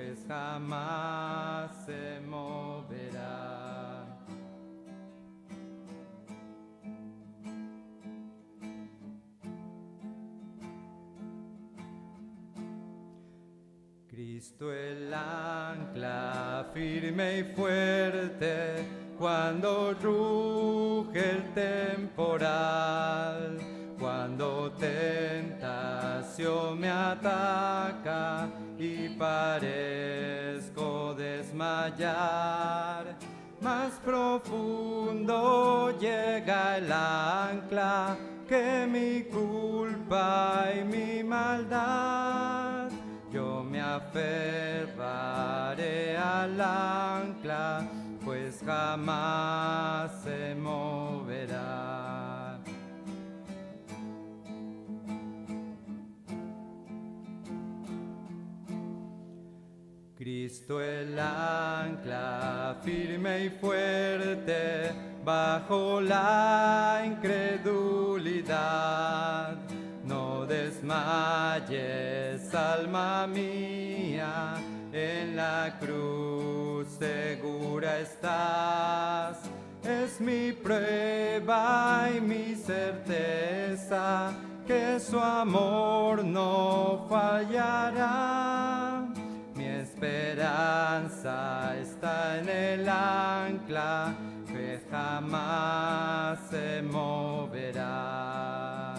pues jamás se moverá. Cristo el ancla firme y fuerte, cuando ruge el temporal, cuando tentación me ataca y parezco desmayar. Más profundo llega el ancla que mi culpa y mi maldad. Yo me aferraré al ancla, pues jamás se moverá. Cristo el ancla firme y fuerte bajo la incredulidad. No desmayes, alma mía, en la cruz segura estás. Es mi prueba y mi certeza que su amor no fallará. Mi esperanza está en el ancla que jamás se moverá.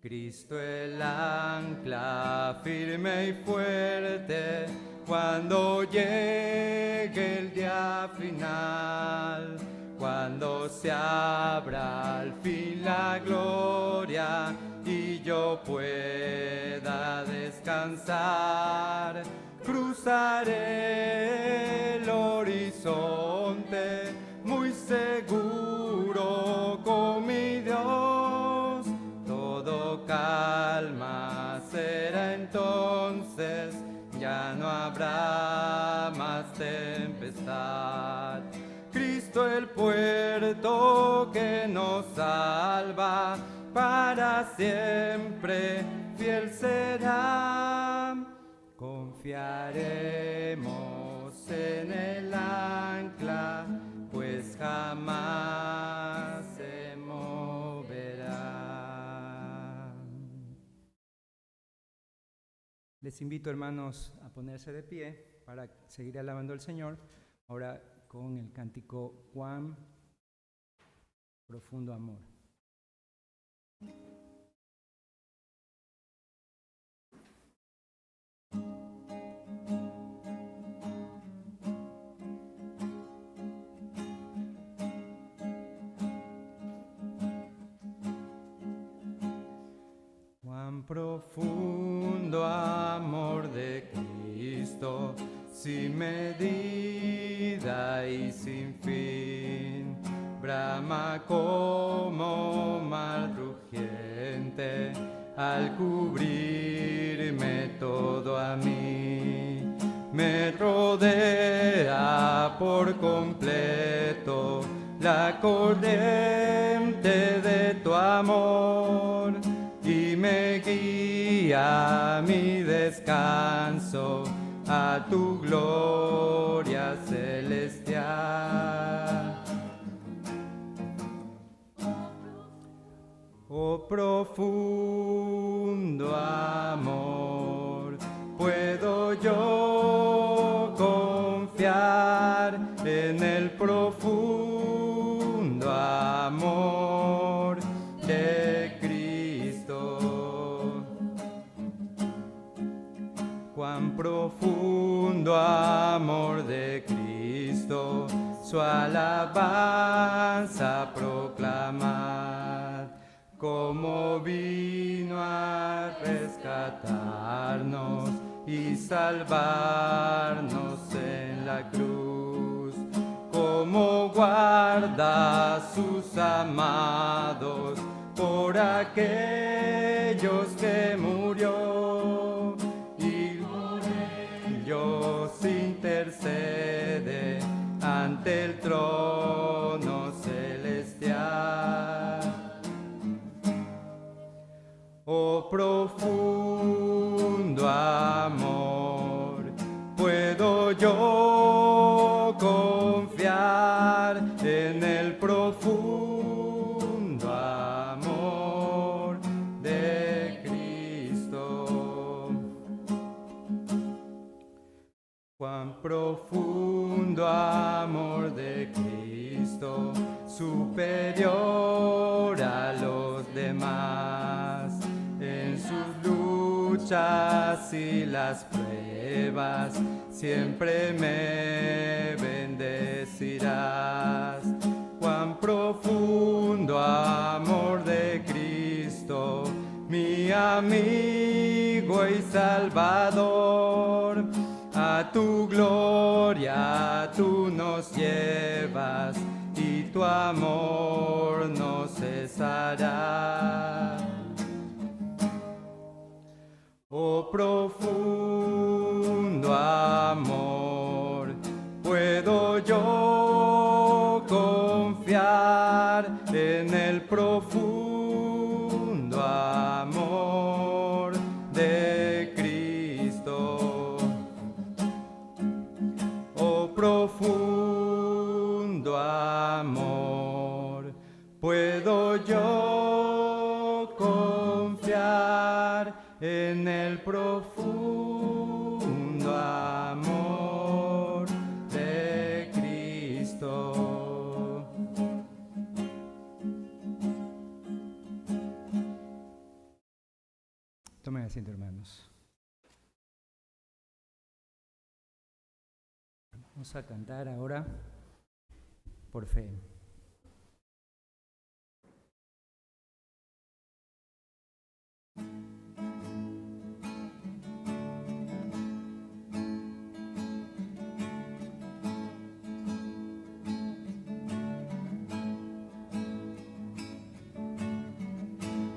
Cristo el ancla firme y fuerte, cuando llegue el día final, cuando se abra al fin la gloria y yo pueda descansar, cruzaré el horizonte muy seguro con mi Dios. Todo calma será entonces, ya no habrá más tempestad. Cristo el puerto que nos salva, para siempre fiel será. Confiaremos en el ancla, pues jamás se moverá. Les invito, hermanos, a ponerse de pie para seguir alabando al Señor. Ahora con el cántico Cuán profundo amor. Cuán profundo amor de Cristo, sin medida y sin fin, brama como mar rugiente al cubrirme todo a mí. Me rodea por completo la corriente de tu amor y me guía a mi descanso, a tu gloria celestial. Oh profundo amor, puedo yo confiar en el profundo amor de Cristo. Cuán profundo amor de Cristo, su alabanza proclamad, como vino a rescatarnos y salvarnos en la cruz, como guarda a sus amados por aquellos que murió, y por ellos intercede ante el trono celestial. puedo yo confiar en el profundo amor de Cristo. Cuán profundo amor de Cristo, superior a los demás. En sus luchas y las pruebas siempre me bendecirás. Cuán profundo amor de Cristo, mi amigo y Salvador. A tu gloria tú nos llevas y tu amor no cesará. Oh profundo amor, puedo yo confiar en el profundo amor de Cristo. Oh profundo amor, puedo yo confiar en el profundo amor de Cristo. Tomen asiento, hermanos. Vamos a cantar ahora por fe.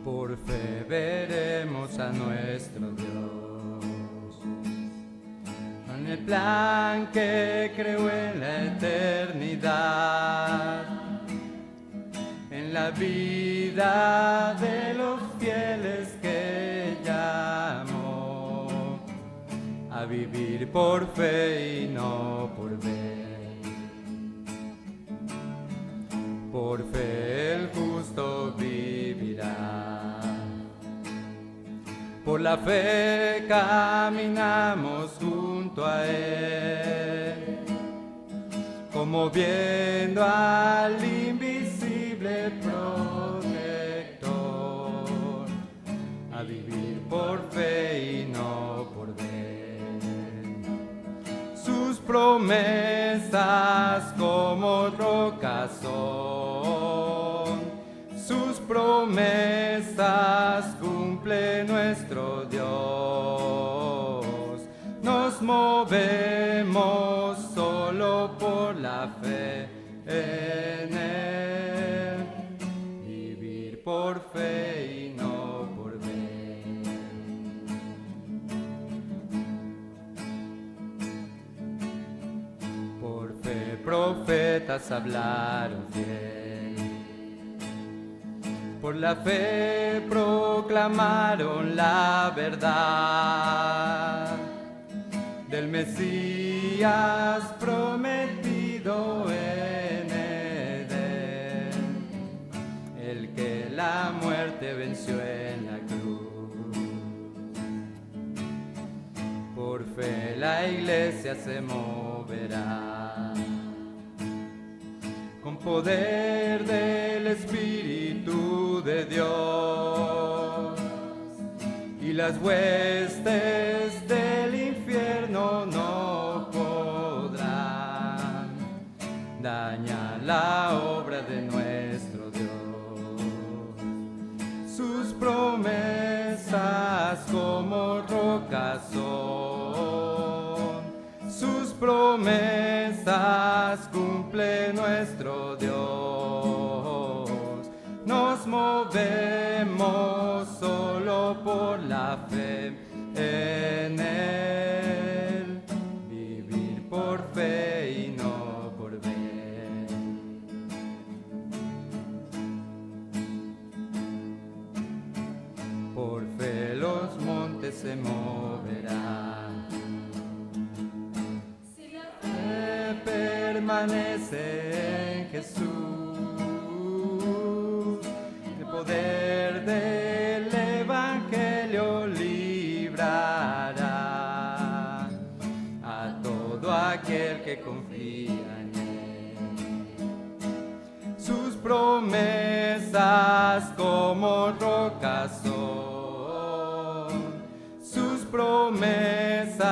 Por fe veremos a nuestro Dios, en el plan que creó en la eternidad, en la vida de los fieles que llamó, a vivir por fe y no por ver. Por fe el justo vivirá. Por la fe caminamos junto a Él, como viendo al invisible protector, a vivir por fe y no por ver. Sus promesas como rocas son, sus promesas cumple nuestro Dios. Nos movemos solo por la fe en Él, vivir por fe y no por ver. Por fe profetas hablaron fiel, por la fe proclamaron la verdad del Mesías prometido en Edén, el que la muerte venció en la cruz. Por fe la iglesia se moverá, con poder del Espíritu de Dios, y las huestes del infierno no podrán dañar la obra de nuestro Dios. Sus promesas como rocas son, sus promesas cumple nuestro Dios. Nos movemos solo por la fe en Él, vivir por fe y no por ver. Por fe los montes se moverán, si permanece en Jesús. El poder del Evangelio librará a todo aquel que confía en Él. Sus promesas como rocas son, sus promesas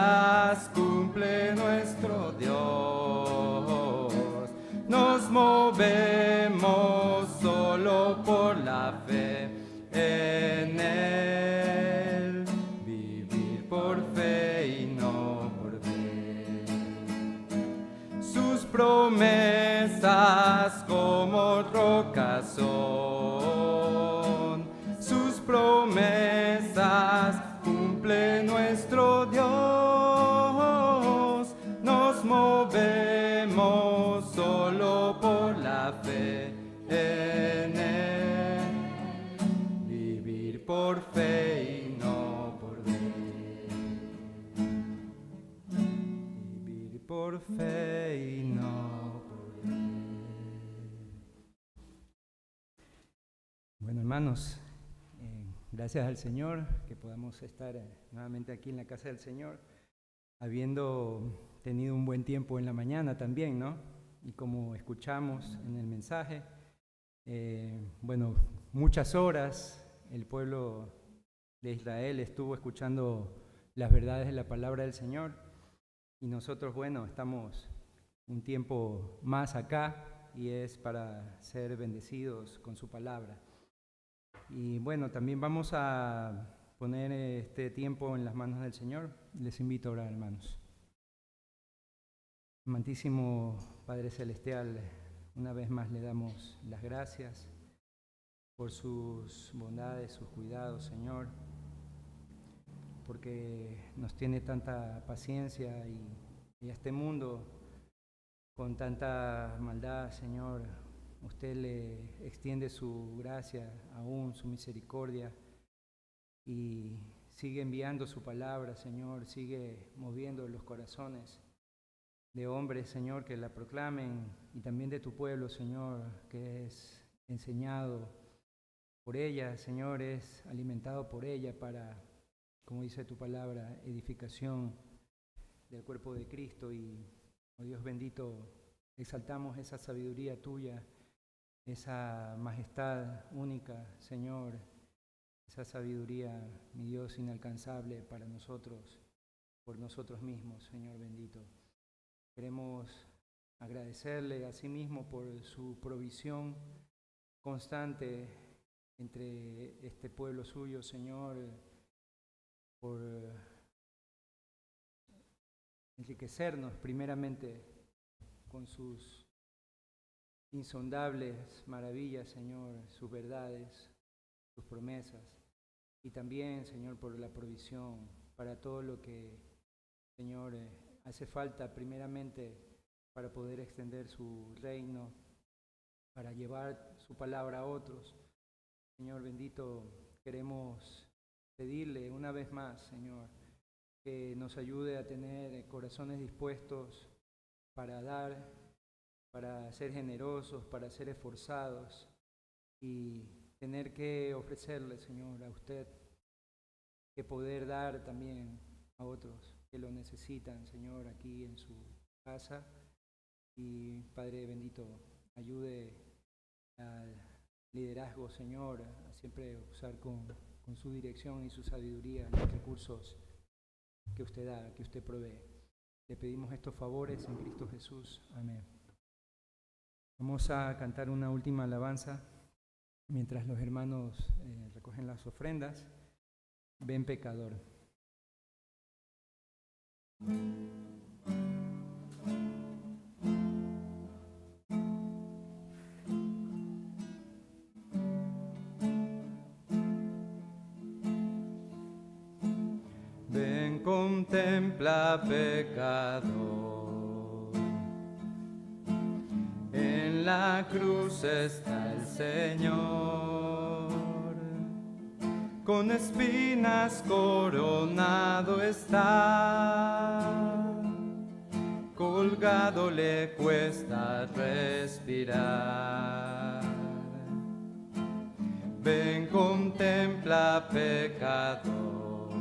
cumple nuestro Dios. Nos movemos solo por la fe en Él, vivir por fe y no por ver. Sus promesas como rocas son, sus promesas cumple nuestro Dios. Nos movemos solo por la fe en Él, vivir por fe y no por ver. Vivir por fe y no por ver. Bueno, hermanos, gracias al Señor que podamos estar nuevamente aquí en la casa del Señor, habiendo tenido un buen tiempo en la mañana también, ¿no? Y como escuchamos en el mensaje, bueno, muchas horas el pueblo de Israel estuvo escuchando las verdades de la palabra del Señor, y nosotros, bueno, estamos un tiempo más acá y es para ser bendecidos con su palabra. Y bueno, también vamos a poner este tiempo en las manos del Señor. Les invito a orar, hermanos. Amantísimo Padre Celestial, una vez más le damos las gracias por sus bondades, sus cuidados, Señor, porque nos tiene tanta paciencia y a este mundo con tanta maldad, Señor, usted le extiende su gracia, aún su misericordia, y sigue enviando su palabra, Señor, sigue moviendo los corazones de hombres, Señor, que la proclamen, y también de tu pueblo, Señor, que es enseñado por ella, Señor, es alimentado por ella para, como dice tu palabra, edificación del cuerpo de Cristo. Y, oh Dios bendito, exaltamos esa sabiduría tuya, esa majestad única, Señor, esa sabiduría, mi Dios, inalcanzable para nosotros, por nosotros mismos, Señor bendito. Queremos agradecerle a sí mismo por su provisión constante entre este pueblo suyo, Señor, por enriquecernos primeramente con sus insondables maravillas, Señor, sus verdades, sus promesas, y también, Señor, por la provisión para todo lo que, Señor, hace falta primeramente para poder extender su reino, para llevar su palabra a otros. Señor bendito, queremos pedirle una vez más, Señor, que nos ayude a tener corazones dispuestos para dar, para ser generosos, para ser esforzados y tener que ofrecerle, Señor, a usted, que poder dar también a otros que lo necesitan, Señor, aquí en su casa. Y Padre bendito, ayude al liderazgo, Señor, a siempre usar con su dirección y su sabiduría los recursos que usted da, que usted provee. Le pedimos estos favores en Cristo Jesús. Amén. Vamos a cantar una última alabanza mientras los hermanos recogen las ofrendas. Ven, pecador. Ven, contempla, pecador. En la cruz está el Señor, con espinas coronado está, colgado ahogado le cuesta respirar. Ven, contempla, pecador,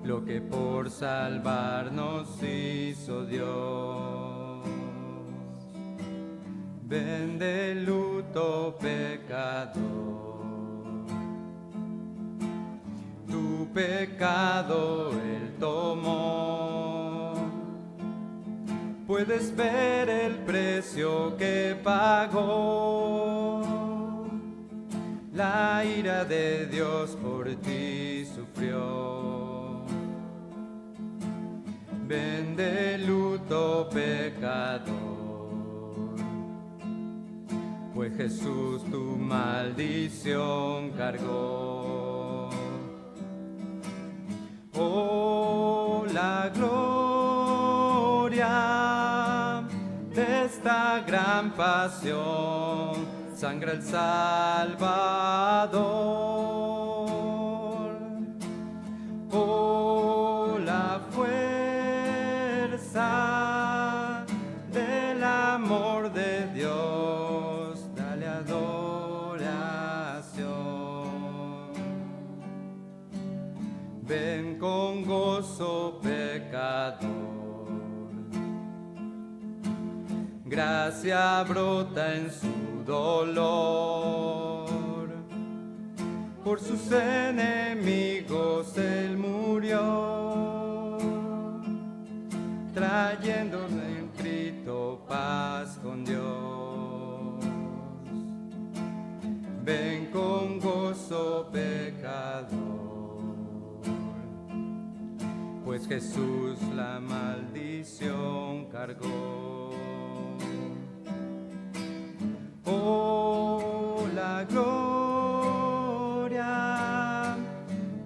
lo que por salvarnos hizo Dios. Ven de luto, pecador, tu pecado Él tomó. Puedes ver el precio que pagó. La ira de Dios por ti sufrió. Ven de luto, pecador, pues Jesús tu maldición cargó. Oh, la gloria de esta gran pasión, sangra el Salvador. Oh, la fuerza del amor de Dios, dale adoración. Ven con gozo, pecador, gracia brota en su dolor. Por sus enemigos Él murió, trayendo en Cristo paz con Dios. Ven con gozo, pecador, pues Jesús la maldición cargó. Oh, la gloria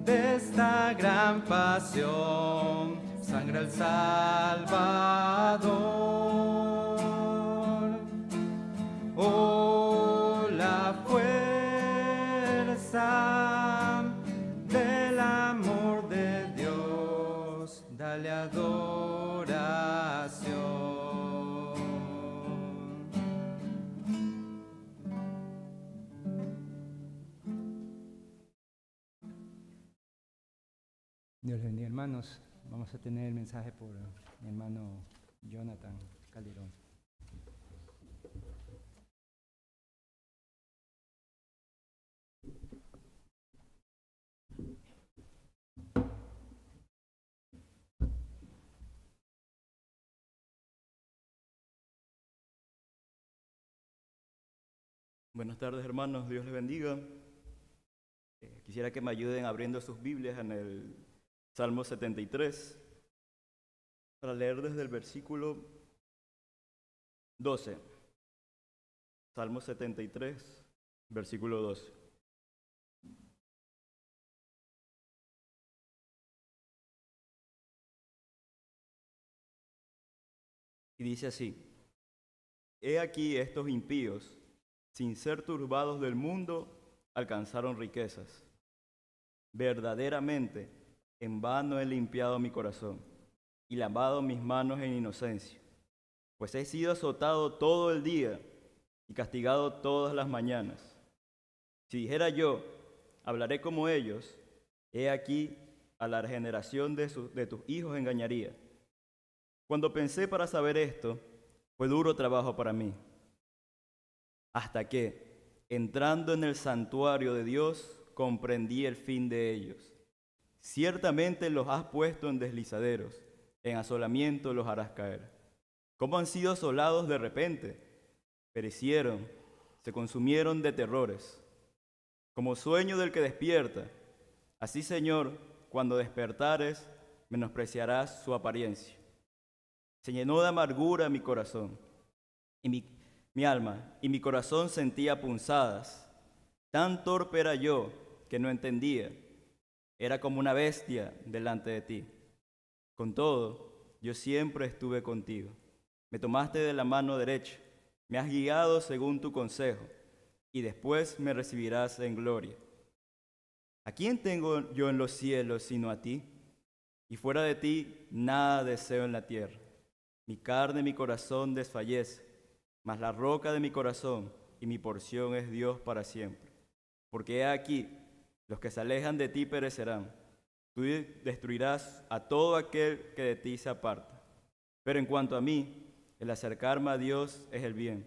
de esta gran pasión, sangra el Salvador. Oh, la fuerza del amor de Dios, dale adoración. Dios les bendiga, hermanos. Vamos a tener el mensaje por mi hermano Jonathan Calderón. Buenas tardes, hermanos, Dios les bendiga. Quisiera que me ayuden abriendo sus Biblias en el Salmo 73 para leer desde el versículo 12. Salmo 73, versículo 12. Y dice así: He aquí estos impíos, sin ser turbados del mundo, alcanzaron riquezas. Verdaderamente, en vano he limpiado mi corazón y lavado mis manos en inocencia, pues he sido azotado todo el día y castigado todas las mañanas. Si dijera yo, hablaré como ellos, he aquí a la generación de tus hijos engañaría. Cuando pensé para saber esto, fue duro trabajo para mí, hasta que, entrando en el santuario de Dios, comprendí el fin de ellos. Ciertamente los has puesto en deslizaderos, en asolamiento los harás caer. ¿Cómo han sido asolados de repente? Perecieron, se consumieron de terrores. Como sueño del que despierta, así, Señor, cuando despertares, menospreciarás su apariencia. Se llenó de amargura mi corazón, y mi alma, y mi corazón sentía punzadas. Tan torpe era yo que no entendía. Era como una bestia delante de ti. Con todo, yo siempre estuve contigo. Me tomaste de la mano derecha, me has guiado según tu consejo, y después me recibirás en gloria. ¿A quién tengo yo en los cielos sino a ti? y fuera de ti nada deseo en la tierra. Mi carne y mi corazón desfallece, mas la roca de mi corazón y mi porción es Dios para siempre. Porque he aquí, los que se alejan de ti perecerán. Tú destruirás a todo aquel que de ti se aparta. Pero en cuanto a mí, el acercarme a Dios es el bien.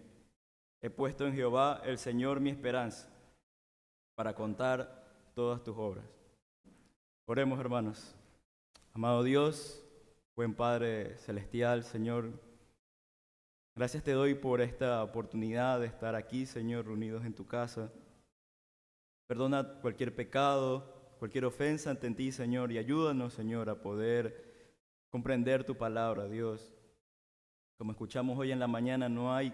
He puesto en Jehová el Señor mi esperanza, para contar todas tus obras. Oremos, hermanos. Amado Dios, buen Padre Celestial, Señor, gracias te doy por esta oportunidad de estar aquí, Señor, reunidos en tu casa. Perdona cualquier pecado, cualquier ofensa ante ti, Señor, y ayúdanos, Señor, a poder comprender tu palabra, Dios. Como escuchamos hoy en la mañana, no hay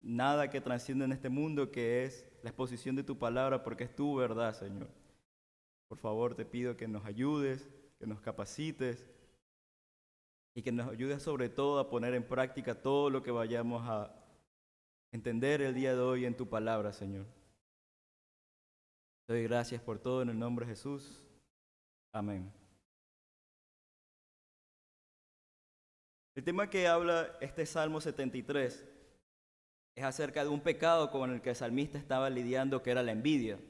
nada que trascienda en este mundo que es la exposición de tu palabra, porque es tu verdad, Señor. Por favor, te pido que nos ayudes, que nos capacites y que nos ayudes sobre todo a poner en práctica todo lo que vayamos a entender el día de hoy en tu palabra, Señor. Te doy gracias por todo en el nombre de Jesús. Amén. El tema que habla este Salmo 73 es acerca de un pecado con el que el salmista estaba lidiando, que era la envidia.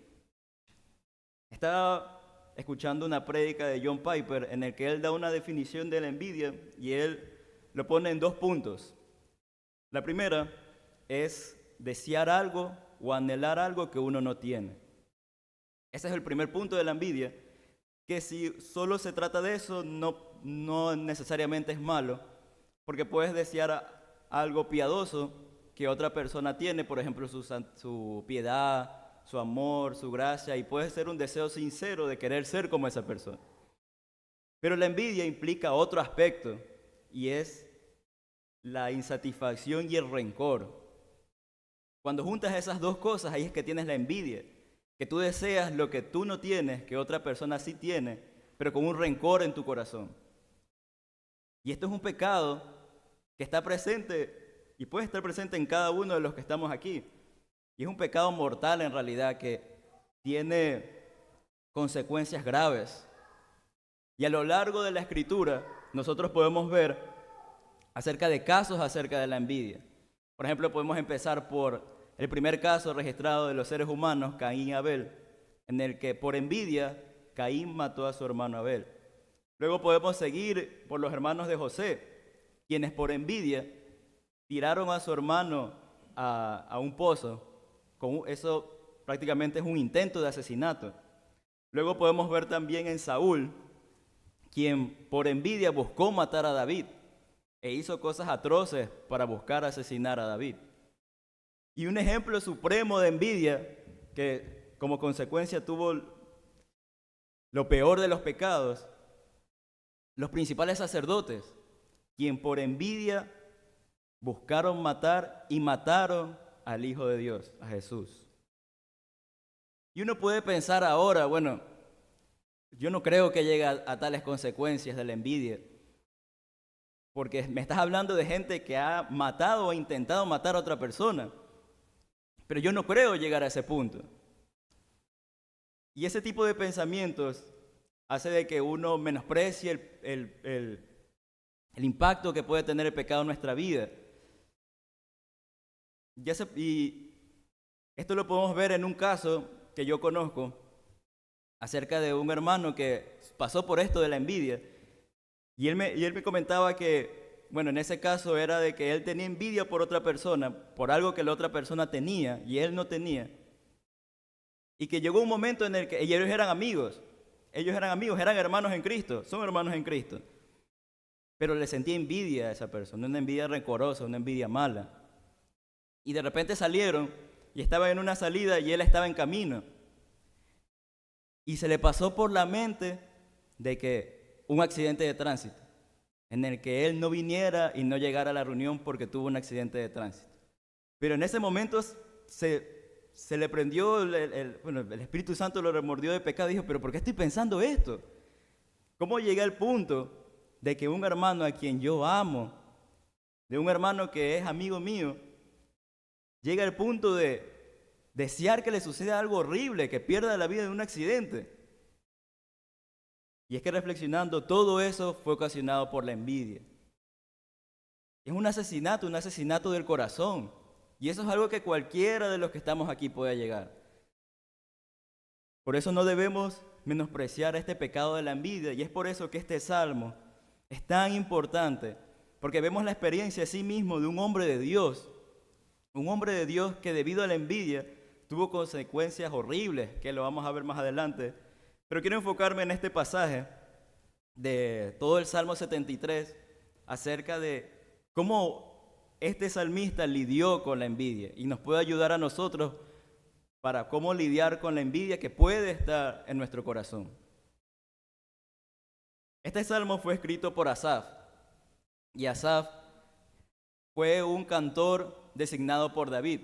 Estaba escuchando una prédica de John Piper en el que él da una definición de la envidia y él lo pone en 2 puntos. La primera es desear algo o anhelar algo que uno no tiene. Ese es el primer punto de la envidia, que si solo se trata de eso, no necesariamente es malo, porque puedes desear algo piadoso que otra persona tiene, por ejemplo, su piedad, su amor, su gracia, y puede ser un deseo sincero de querer ser como esa persona. Pero la envidia implica otro aspecto, y es la insatisfacción y el rencor. Cuando juntas esas 2 cosas, ahí es que tienes la envidia, que tú deseas lo que tú no tienes, que otra persona sí tiene, pero con un rencor en tu corazón. Y esto es un pecado que está presente y puede estar presente en cada uno de los que estamos aquí. Y es un pecado mortal en realidad que tiene consecuencias graves. Y a lo largo de la Escritura nosotros podemos ver acerca de casos acerca de la envidia. Por ejemplo, podemos empezar por el primer caso registrado de los seres humanos, Caín y Abel, en el que por envidia Caín mató a su hermano Abel. Luego podemos seguir por los hermanos de José, quienes por envidia tiraron a su hermano a un pozo. Eso prácticamente es un intento de asesinato. Luego podemos ver también en Saúl, quien por envidia buscó matar a David e hizo cosas atroces para buscar asesinar a David. Y un ejemplo supremo de envidia que como consecuencia tuvo lo peor de los pecados, los principales sacerdotes, quien por envidia buscaron matar y mataron al Hijo de Dios, a Jesús. Y uno puede pensar ahora, bueno, yo no creo que llegue a tales consecuencias de la envidia, porque me estás hablando de gente que ha matado o intentado matar a otra persona, pero yo no creo llegar a ese punto. Y ese tipo de pensamientos hace de que uno menosprecie el impacto que puede tener el pecado en nuestra vida. Y esto lo podemos ver en un caso que yo conozco acerca de un hermano que pasó por esto de la envidia. Y él me comentaba que, bueno, en ese caso era de que él tenía envidia por otra persona, por algo que la otra persona tenía y él no tenía. Y que llegó un momento en el que ellos eran amigos, eran hermanos en Cristo, son hermanos en Cristo. Pero le sentía envidia a esa persona, una envidia rencorosa, una envidia mala. Y de repente salieron y estaba en una salida y él estaba en camino. Y se le pasó por la mente de que un accidente de tránsito, en el que él no viniera y no llegara a la reunión porque tuvo un accidente de tránsito. Pero en ese momento se le prendió, el Espíritu Santo lo remordió de pecado y dijo, pero ¿por qué estoy pensando esto? ¿Cómo llegué al punto de que un hermano a quien yo amo, de un hermano que es amigo mío, llega al punto de desear que le suceda algo horrible, que pierda la vida en un accidente? Y es que reflexionando, todo eso fue ocasionado por la envidia. Es un asesinato del corazón. Y eso es algo que cualquiera de los que estamos aquí puede llegar. Por eso no debemos menospreciar este pecado de la envidia. Y es por eso que este salmo es tan importante. Porque vemos la experiencia a sí mismo de un hombre de Dios. Un hombre de Dios que debido a la envidia tuvo consecuencias horribles, que lo vamos a ver más adelante. Pero quiero enfocarme en este pasaje de todo el Salmo 73 acerca de cómo este salmista lidió con la envidia y nos puede ayudar a nosotros para cómo lidiar con la envidia que puede estar en nuestro corazón. Este salmo fue escrito por Asaf y Asaf fue un cantor designado por David.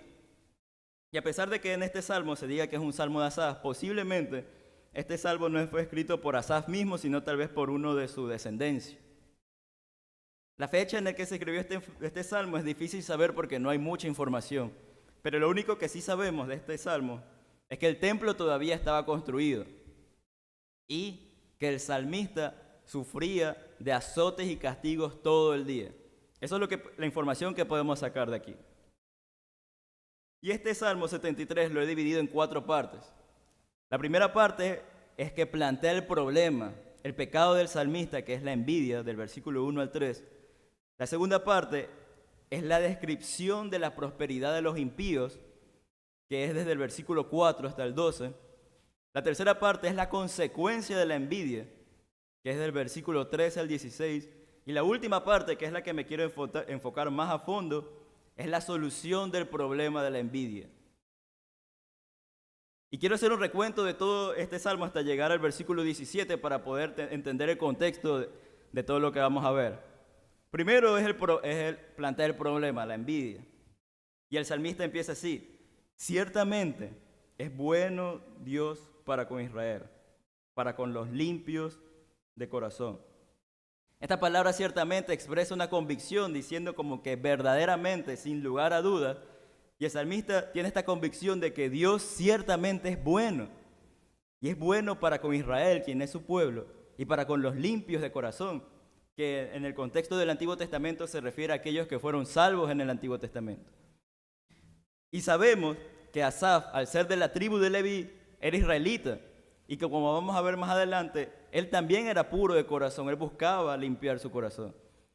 Y a pesar de que en este salmo se diga que es un salmo de Asaf, posiblemente este salmo no fue escrito por Asaf mismo, sino tal vez por uno de su descendencia. La fecha en la que se escribió este salmo es difícil saber porque no hay mucha información, pero lo único que sí sabemos de este salmo es que el templo todavía estaba construido y que el salmista sufría de azotes y castigos todo el día. Eso es la información que podemos sacar de aquí. Y este Salmo 73 lo he dividido en 4 partes. La primera parte es que plantea el problema, el pecado del salmista, que es la envidia, del versículo 1 al 3. La segunda parte es la descripción de la prosperidad de los impíos, que es desde el versículo 4 hasta el 12. La tercera parte es la consecuencia de la envidia, que es del versículo 13 al 16. Y la última parte, que es la que me quiero enfocar más a fondo, es la solución del problema de la envidia. Y quiero hacer un recuento de todo este salmo hasta llegar al versículo 17 para poder entender el contexto de todo lo que vamos a ver. Primero es el plantear el problema, la envidia. Y el salmista empieza así: ciertamente es bueno Dios para con Israel, para con los limpios de corazón. Esta palabra ciertamente expresa una convicción, diciendo como que verdaderamente, sin lugar a dudas, y el salmista tiene esta convicción de que Dios ciertamente es bueno, y es bueno para con Israel, quien es su pueblo, y para con los limpios de corazón, que en el contexto del Antiguo Testamento se refiere a aquellos que fueron salvos en el Antiguo Testamento. Y sabemos que Asaf, al ser de la tribu de Leví, era israelita, y que como vamos a ver más adelante, él también era puro de corazón, él buscaba limpiar su corazón.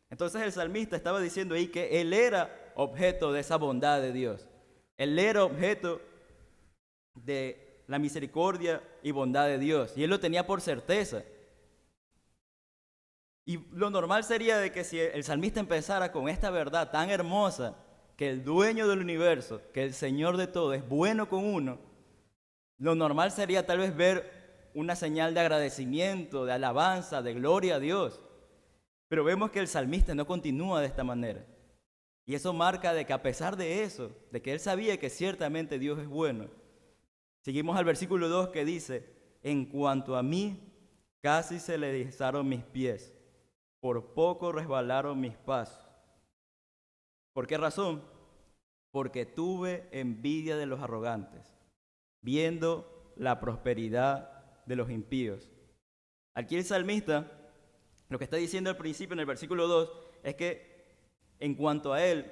Entonces el salmista estaba diciendo ahí que él era objeto de esa bondad de Dios. Él era objeto de la misericordia y bondad de Dios, y él lo tenía por certeza. Y lo normal sería de que si el salmista empezara con esta verdad tan hermosa, que el dueño del universo, que el Señor de todo es bueno con uno, lo normal sería tal vez ver una señal de agradecimiento, de alabanza, de gloria a Dios. Pero vemos que el salmista no continúa de esta manera. Y eso marca de que a pesar de eso, de que él sabía que ciertamente Dios es bueno, seguimos al versículo 2 que dice: en cuanto a mí, casi se le deslizaron mis pies, por poco resbalaron mis pasos. ¿Por qué razón? Porque tuve envidia de los arrogantes, viendo la prosperidad de los impíos. Aquí el salmista lo que está diciendo al principio en el versículo 2 es que en cuanto a él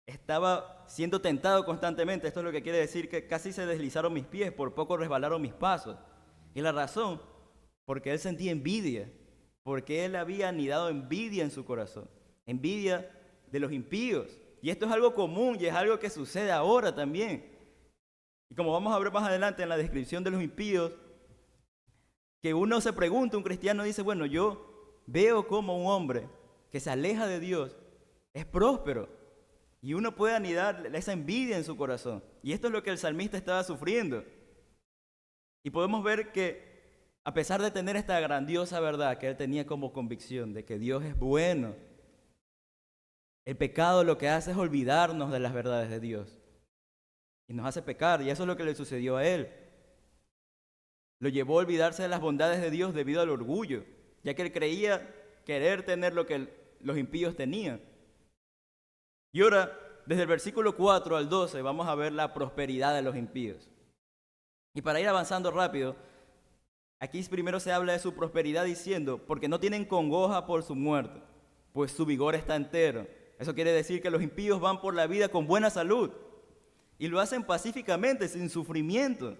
estaba siendo tentado constantemente. Esto es lo que quiere decir que casi se deslizaron mis pies, por poco resbalaron mis pasos. Y la razón, porque él sentía envidia, porque él había anidado envidia en su corazón, envidia de los impíos. Y esto es algo común y es algo que sucede ahora también. Y como vamos a ver más adelante en la descripción de los impíos, que uno se pregunta, un cristiano dice: bueno, yo veo como un hombre que se aleja de Dios es próspero, y uno puede anidar esa envidia en su corazón. Y esto es lo que el salmista estaba sufriendo. Y podemos ver que a pesar de tener esta grandiosa verdad que él tenía como convicción de que Dios es bueno, el pecado lo que hace es olvidarnos de las verdades de Dios y nos hace pecar, y eso es lo que le sucedió a él. Lo llevó a olvidarse de las bondades de Dios debido al orgullo, ya que él creía querer tener lo que los impíos tenían. Y ahora, desde el versículo 4 al 12, vamos a ver la prosperidad de los impíos. Y para ir avanzando rápido, Aquí primero se habla de su prosperidad diciendo, porque no tienen congoja por su muerte, pues su vigor está entero. Eso quiere decir que los impíos van por la vida con buena salud y lo hacen pacíficamente, sin sufrimiento.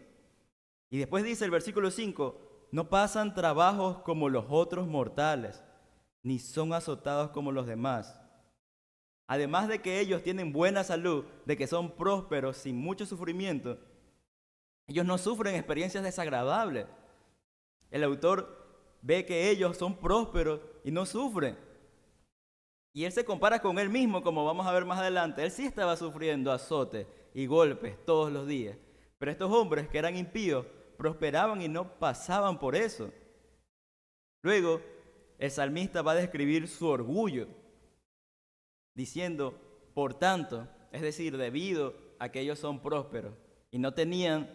Y después dice el versículo 5, no pasan trabajos como los otros mortales, ni son azotados como los demás. Además de que ellos tienen buena salud, de que son prósperos sin mucho sufrimiento, ellos no sufren experiencias desagradables. El autor ve que ellos son prósperos y no sufren. Y él se compara con él mismo, como vamos a ver más adelante. Él sí estaba sufriendo azotes y golpes todos los días. Pero estos hombres que eran impíos prosperaban y no pasaban por eso. Luego, el salmista va a describir su orgullo, diciendo, por tanto, es decir, debido a que ellos son prósperos y no tenían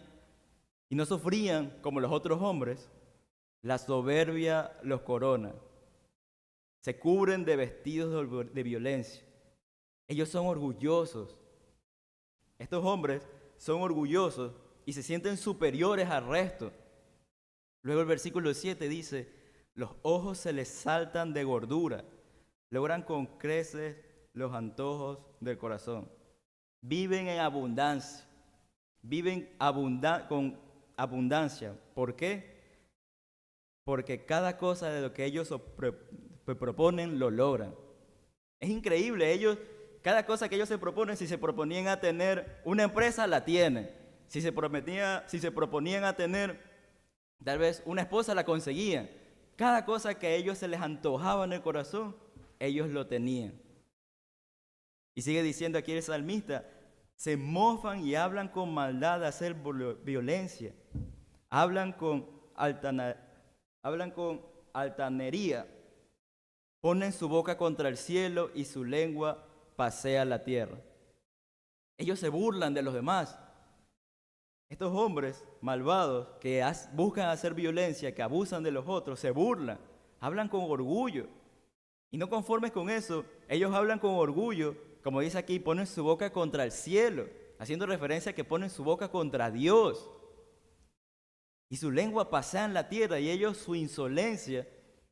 y no sufrían como los otros hombres, la soberbia los corona. Se cubren de vestidos de violencia. Ellos son orgullosos. Estos hombres son orgullosos y se sienten superiores al resto. Luego el versículo 7 dice, los ojos se les saltan de gordura, logran con creces los antojos del corazón. Viven en abundancia, con abundancia. ¿Por qué? Porque cada cosa de lo que ellos proponen lo logran. Es increíble, cada cosa que ellos se proponen, si se proponían a tener una empresa, la tienen. Si se proponían a tener tal vez una esposa, la conseguían. Cada cosa que a ellos se les antojaba en el corazón, ellos lo tenían. Y sigue diciendo aquí el salmista, se mofan y hablan con maldad de hacer violencia. Hablan con altanería. Ponen su boca contra el cielo y su lengua pasea la tierra. Ellos se burlan de los demás. Estos hombres malvados que buscan hacer violencia, que abusan de los otros, se burlan, hablan con orgullo. Y no conformes con eso, ellos hablan con orgullo, como dice aquí, ponen su boca contra el cielo, haciendo referencia a que ponen su boca contra Dios. Y su lengua pasea en la tierra, y ellos su insolencia,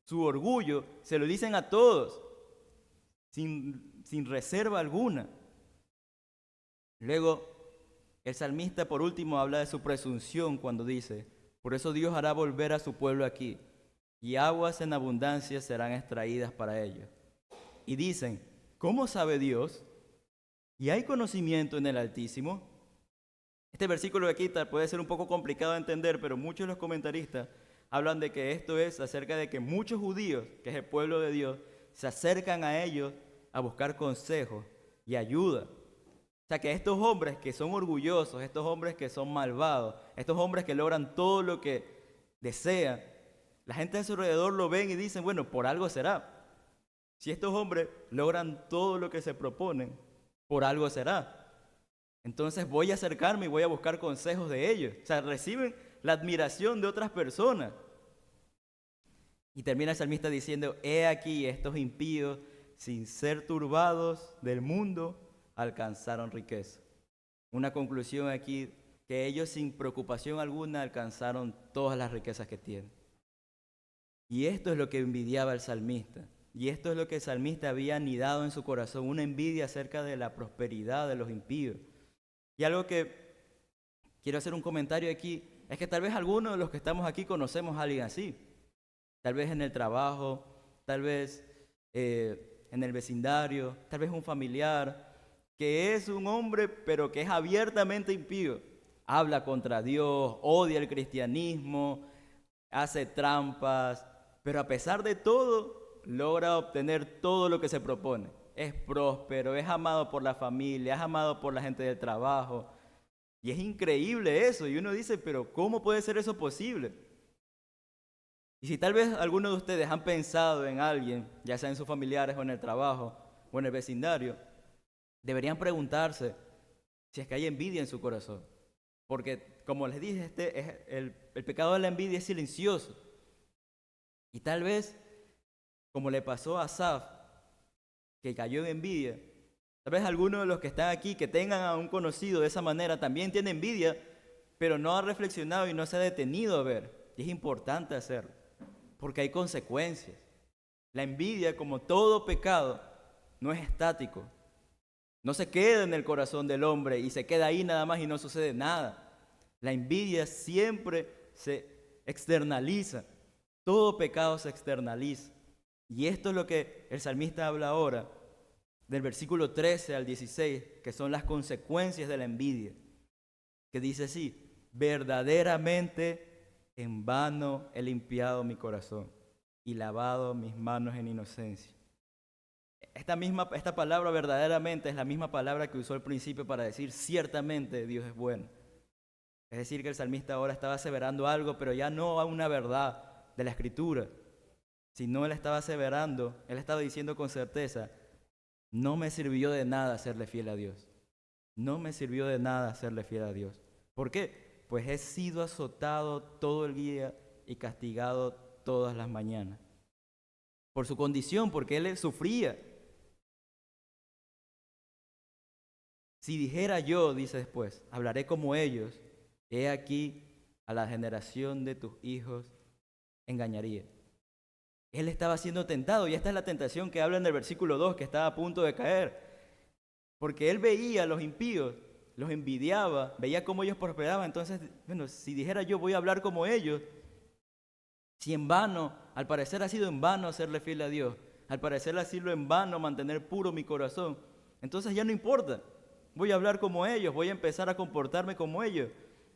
su orgullo, se lo dicen a todos, sin reserva alguna. Luego, el salmista por último habla de su presunción cuando dice, por eso Dios hará volver a su pueblo aquí, y aguas en abundancia serán extraídas para ellos. Y dicen, ¿cómo sabe Dios? ¿Y hay conocimiento en el Altísimo? Este versículo de aquí puede ser un poco complicado de entender, pero muchos de los comentaristas hablan de que esto es acerca de que muchos judíos, que es el pueblo de Dios, se acercan a ellos a buscar consejos y ayuda. O sea, que estos hombres que son orgullosos, estos hombres que son malvados, estos hombres que logran todo lo que desean, la gente a su alrededor lo ven y dicen, bueno, por algo será. Si estos hombres logran todo lo que se proponen, por algo será. Entonces voy a acercarme y voy a buscar consejos de ellos. O sea, reciben la admiración de otras personas. Y termina el salmista diciendo, he aquí estos impíos, sin ser turbados del mundo, alcanzaron riqueza. Una conclusión aquí, que ellos sin preocupación alguna alcanzaron todas las riquezas que tienen. Y esto es lo que envidiaba el salmista. Y esto es lo que el salmista había anidado en su corazón, una envidia acerca de la prosperidad de los impíos. Y algo que quiero hacer un comentario aquí, es que tal vez algunos de los que estamos aquí conocemos a alguien así. Tal vez en el trabajo, tal vez en el vecindario, tal vez un familiar, que es un hombre, pero que es abiertamente impío. Habla contra Dios, odia el cristianismo, hace trampas, pero a pesar de todo, logra obtener todo lo que se propone. Es próspero, es amado por la familia, es amado por la gente del trabajo. Y es increíble eso. Y uno dice, pero ¿cómo puede ser eso posible? Y si tal vez algunos de ustedes han pensado en alguien, ya sea en sus familiares o en el trabajo o en el vecindario, deberían preguntarse si es que hay envidia en su corazón. Porque, como les dije, el pecado de la envidia es silencioso. Y tal vez, como le pasó a Asaf, que cayó en envidia, tal vez algunos de los que están aquí, que tengan a un conocido de esa manera, también tiene envidia, pero no ha reflexionado y no se ha detenido a ver y es importante hacerlo, porque hay consecuencias. La envidia, como todo pecado, no es estático. No se queda en el corazón del hombre y se queda ahí nada más y no sucede nada. La envidia siempre se externaliza. Todo pecado se externaliza. Y esto es lo que el salmista habla ahora, del versículo 13 al 16, que son las consecuencias de la envidia. Que dice así: verdaderamente en vano he limpiado mi corazón y lavado mis manos en inocencia. Esta palabra verdaderamente es la misma palabra que usó al principio para decir ciertamente Dios es bueno. Es decir, que el salmista ahora estaba aseverando algo, pero ya no a una verdad de la Escritura, sino él estaba aseverando, él estaba diciendo con certeza: no me sirvió de nada serle fiel a Dios. No me sirvió de nada serle fiel a Dios. ¿Por qué? Pues he sido azotado todo el día y castigado todas las mañanas. Por su condición, porque él sufría. Si dijera yo, dice después, hablaré como ellos, he aquí a la generación de tus hijos engañaría. Él estaba siendo tentado, y esta es la tentación que habla en el versículo 2, que estaba a punto de caer. Porque él veía a los impíos, los envidiaba, veía cómo ellos prosperaban. Entonces, bueno, si dijera yo voy a hablar como ellos, si en vano, al parecer ha sido en vano hacerle fiel a Dios, al parecer ha sido en vano mantener puro mi corazón, entonces ya no importa. Voy a hablar como ellos, voy a empezar a comportarme como ellos.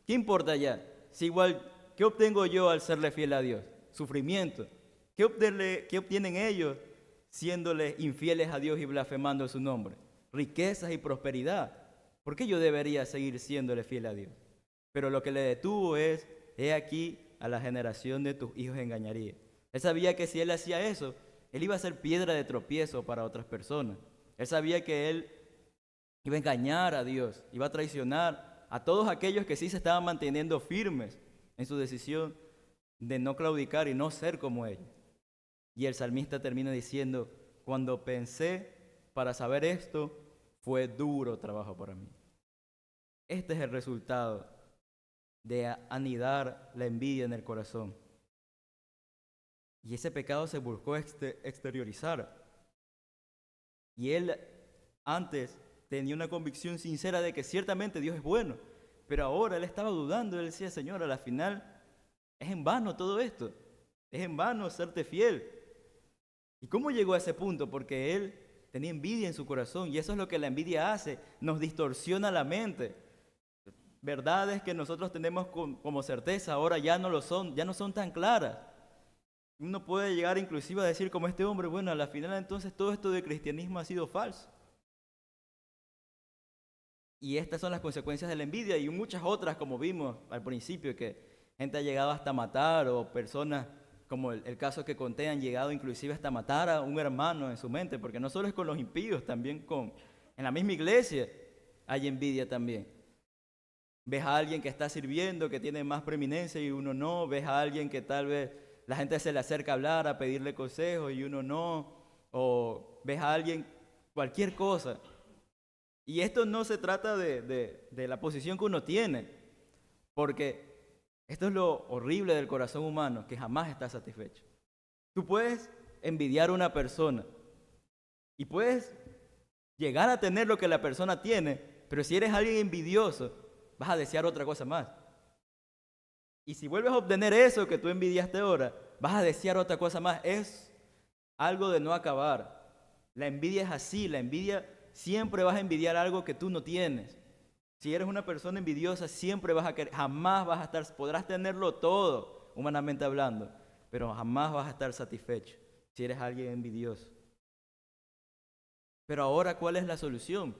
¿Qué importa ya? Si igual, ¿qué obtengo yo al serle fiel a Dios? Sufrimiento. ¿Qué obtienen ellos siéndoles infieles a Dios y blasfemando su nombre? Riquezas y prosperidad. ¿Por qué yo debería seguir siéndole fiel a Dios? Pero lo que le detuvo es: he aquí a la generación de tus hijos engañaría. Él sabía que si él hacía eso, él iba a ser piedra de tropiezo para otras personas. Él sabía que él iba a engañar a Dios, iba a traicionar a todos aquellos que sí se estaban manteniendo firmes en su decisión de no claudicar y no ser como ellos. Y el salmista termina diciendo: cuando pensé para saber esto, fue duro trabajo para mí. Este es el resultado de anidar la envidia en el corazón. Y ese pecado se buscó exteriorizar. Y él antes tenía una convicción sincera de que ciertamente Dios es bueno, pero ahora él estaba dudando. Él decía: Señor, a la final es en vano todo esto, es en vano serte fiel. ¿Y cómo llegó a ese punto? Porque él tenía envidia en su corazón, y eso es lo que la envidia hace: nos distorsiona la mente. Verdades que nosotros tenemos como certeza ahora ya no lo son, ya no son tan claras. Uno puede llegar inclusive a decir como este hombre: bueno, a la final entonces todo esto de cristianismo ha sido falso. Y estas son las consecuencias de la envidia, y muchas otras, como vimos al principio, que gente ha llegado hasta matar, o personas, como el caso que conté, han llegado inclusive hasta matar a un hermano en su mente, porque no solo es con los impíos, también en la misma iglesia hay envidia también. Ves a alguien que está sirviendo, que tiene más preeminencia y uno no. Ves a alguien que tal vez la gente se le acerca a hablar, a pedirle consejos y uno no. O ves a alguien, cualquier cosa. Y esto no se trata de la posición que uno tiene, porque esto es lo horrible del corazón humano, que jamás está satisfecho. Tú puedes envidiar a una persona y puedes llegar a tener lo que la persona tiene, pero si eres alguien envidioso, vas a desear otra cosa más. Y si vuelves a obtener eso que tú envidiaste ahora, vas a desear otra cosa más. Es algo de no acabar. La envidia es así. La envidia, siempre vas a envidiar algo que tú no tienes. Si eres una persona envidiosa, siempre vas a querer, jamás vas a estar, podrás tenerlo todo, humanamente hablando, pero jamás vas a estar satisfecho si eres alguien envidioso. Pero ahora, ¿cuál es la solución?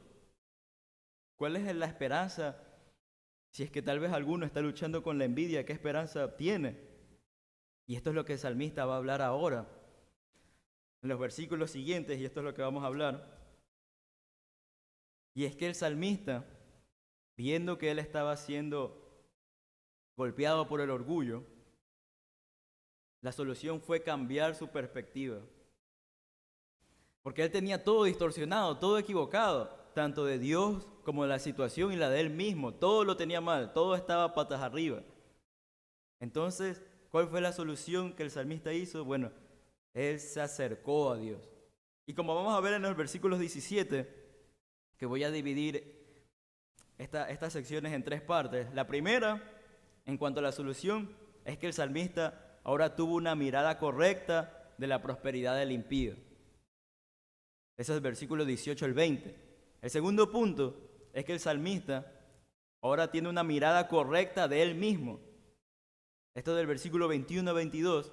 ¿Cuál es la esperanza? Si es que tal vez alguno está luchando con la envidia, ¿qué esperanza tiene? Y esto es lo que el salmista va a hablar ahora, en los versículos siguientes, y esto es lo que vamos a hablar. Y es que el salmista, viendo que él estaba siendo golpeado por el orgullo, la solución fue cambiar su perspectiva. Porque él tenía todo distorsionado, todo equivocado, tanto de Dios como de la situación y la de él mismo. Todo lo tenía mal, todo estaba patas arriba. Entonces, ¿cuál fue la solución que el salmista hizo? Bueno, él se acercó a Dios. Y como vamos a ver en los versículos 17, que voy a dividir estas secciones en tres partes. La primera, en cuanto a la solución, es que el salmista ahora tuvo una mirada correcta de la prosperidad del impío. Ese es el versículo 18 al 20. El segundo punto es que el salmista ahora tiene una mirada correcta de él mismo. Esto del versículo 21 a 22.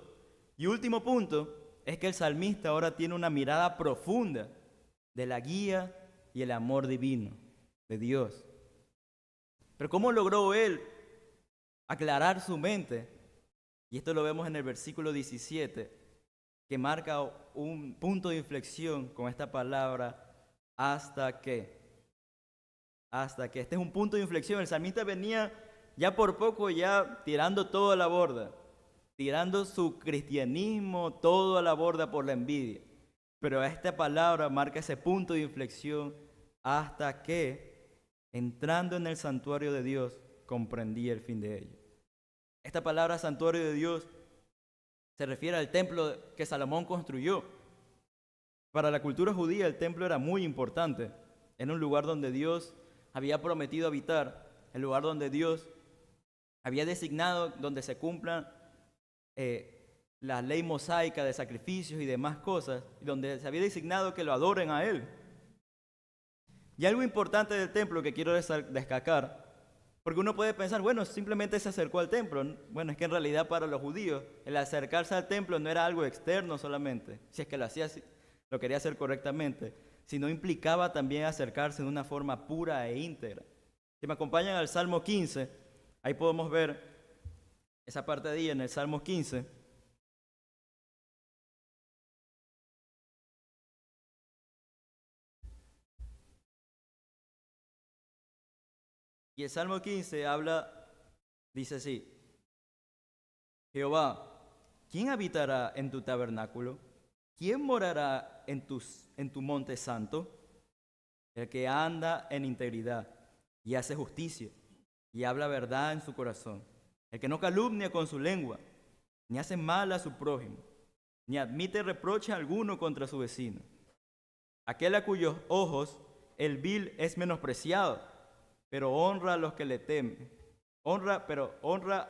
Y último punto es que el salmista ahora tiene una mirada profunda de la guía y el amor divino de Dios. Pero ¿cómo logró él aclarar su mente? Y esto lo vemos en el versículo 17, que marca un punto de inflexión con esta palabra, hasta que. Hasta que. Este es un punto de inflexión. El salmista venía ya por poco ya tirando todo a la borda, tirando su cristianismo todo a la borda por la envidia. Pero esta palabra marca ese punto de inflexión, hasta que, entrando en el santuario de Dios, comprendí el fin de ello. Esta palabra santuario de Dios se refiere al templo que Salomón construyó. Para la cultura judía el templo era muy importante. Era un lugar donde Dios había prometido habitar, el lugar donde Dios había designado, donde se cumplan la ley mosaica de sacrificios y demás cosas, donde se había designado que lo adoren a Él. Y algo importante del templo que quiero destacar, porque uno puede pensar, bueno, simplemente se acercó al templo. Bueno, es que en realidad para los judíos el acercarse al templo no era algo externo solamente, si es que lo quería hacer correctamente, sino implicaba también acercarse de una forma pura e íntegra. Si me acompañan al Salmo 15, ahí podemos ver esa parte de ahí en el Salmo 15. Y el Salmo 15 dice así: Jehová, ¿quién habitará en tu tabernáculo? ¿Quién morará en tu monte santo? El que anda en integridad y hace justicia y habla verdad en su corazón. El que no calumnia con su lengua, ni hace mal a su prójimo, ni admite reproche alguno contra su vecino. Aquel a cuyos ojos el vil es menospreciado, pero honra a los que le temen. Honra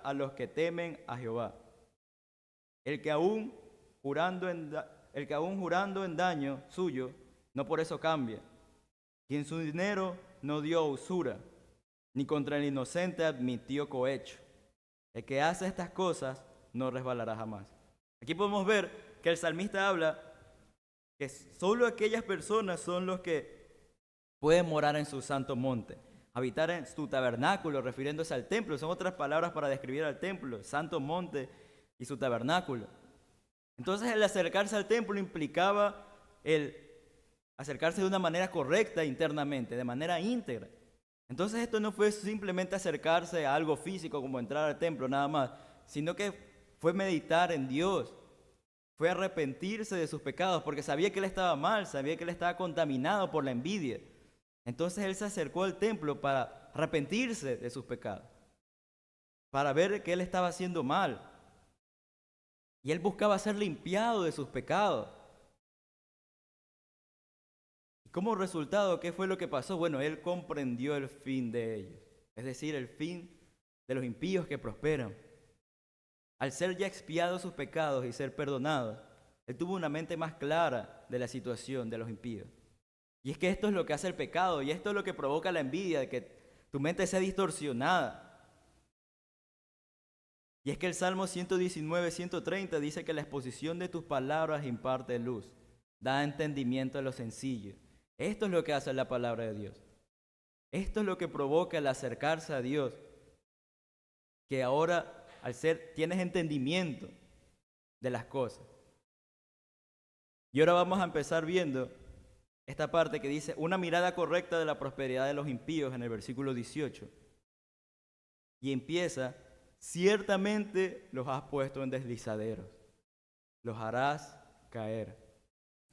a los que temen a Jehová. El que aún jurando en daño suyo, no por eso cambia. Quien su dinero no dio usura, ni contra el inocente admitió cohecho. El que hace estas cosas no resbalará jamás. Aquí podemos ver que el salmista habla que solo aquellas personas son los que pueden morar en su santo monte, habitar en su tabernáculo, refiriéndose al templo. Son otras palabras para describir al templo, santo monte y su tabernáculo. Entonces el acercarse al templo implicaba el acercarse de una manera correcta internamente, de manera íntegra. Entonces esto no fue simplemente acercarse a algo físico como entrar al templo nada más, sino que fue meditar en Dios, fue arrepentirse de sus pecados, porque sabía que él estaba mal, sabía que él estaba contaminado por la envidia. Entonces él se acercó al templo para arrepentirse de sus pecados, para ver que él estaba haciendo mal. Y él buscaba ser limpiado de sus pecados. Y como resultado, ¿qué fue lo que pasó? Bueno, él comprendió el fin de ellos, es decir, el fin de los impíos que prosperan. Al ser ya expiados sus pecados y ser perdonados, él tuvo una mente más clara de la situación de los impíos. Y es que esto es lo que hace el pecado, y esto es lo que provoca la envidia, de que tu mente sea distorsionada. Y es que el Salmo 119, 130 dice que la exposición de tus palabras imparte luz, da entendimiento a los sencillos. Esto es lo que hace la palabra de Dios. Esto es lo que provoca el acercarse a Dios, que ahora tienes entendimiento de las cosas. Y ahora vamos a empezar viendo esta parte que dice una mirada correcta de la prosperidad de los impíos en el versículo 18. Y empieza: ciertamente los has puesto en deslizaderos, los harás caer.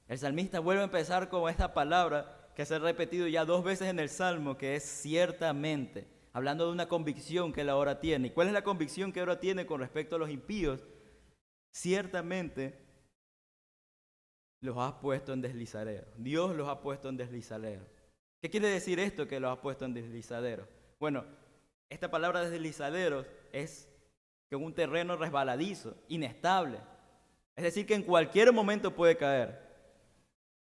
El salmista vuelve a empezar con esta palabra que se ha repetido ya 2 veces en el Salmo, que es ciertamente. hablando de una convicción que él ahora tiene. ¿Y cuál es la convicción que ahora tiene con respecto a los impíos? Ciertamente los has puesto en deslizadero. Dios los ha puesto en deslizadero. ¿Qué quiere decir esto que los ha puesto en deslizadero? Bueno, esta palabra deslizadero es que un terreno resbaladizo, inestable. Es decir, que en cualquier momento puede caer.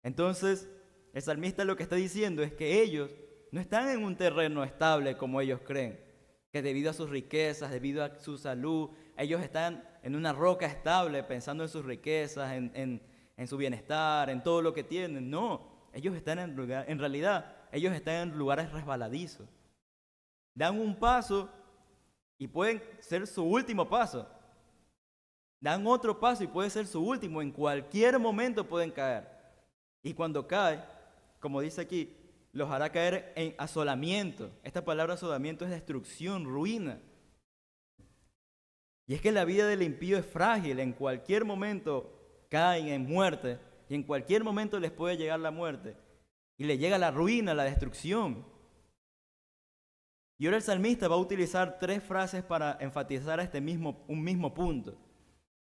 Entonces, el salmista lo que está diciendo es que ellos no están en un terreno estable como ellos creen, que debido a sus riquezas, debido a su salud, ellos están en una roca estable pensando en sus riquezas, en su bienestar, en todo lo que tienen. No, ellos están en realidad, ellos están en lugares resbaladizos. Dan un paso y pueden ser su último paso. Dan otro paso y puede ser su último. En cualquier momento pueden caer. Y cuando cae, como dice aquí, los hará caer en asolamiento. Esta palabra asolamiento es destrucción, ruina. Y es que la vida del impío es frágil. En cualquier momento caen en muerte. Y en cualquier momento les puede llegar la muerte. Y le llega la ruina, la destrucción. Y ahora el salmista va a utilizar 3 frases para enfatizar un mismo punto.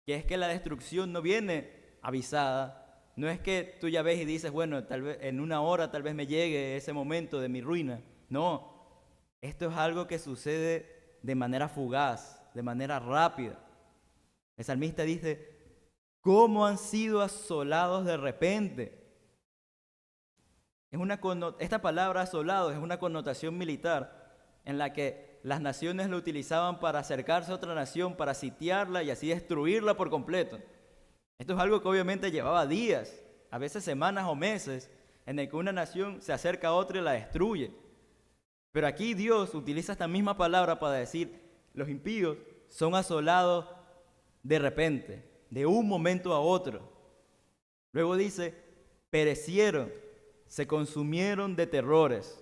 Que es que la destrucción no viene avisada. No es que tú ya ves y dices, bueno, tal vez en una hora tal vez me llegue ese momento de mi ruina. No, esto es algo que sucede de manera fugaz, de manera rápida. El salmista dice, ¿cómo han sido asolados de repente? Esta palabra asolado es una connotación militar en la que las naciones lo utilizaban para acercarse a otra nación, para sitiarla y así destruirla por completo. Esto es algo que obviamente llevaba días, a veces semanas o meses, en el que una nación se acerca a otra y la destruye. Pero aquí Dios utiliza esta misma palabra para decir, los impíos son asolados de repente, de un momento a otro. Luego dice, perecieron, se consumieron de terrores.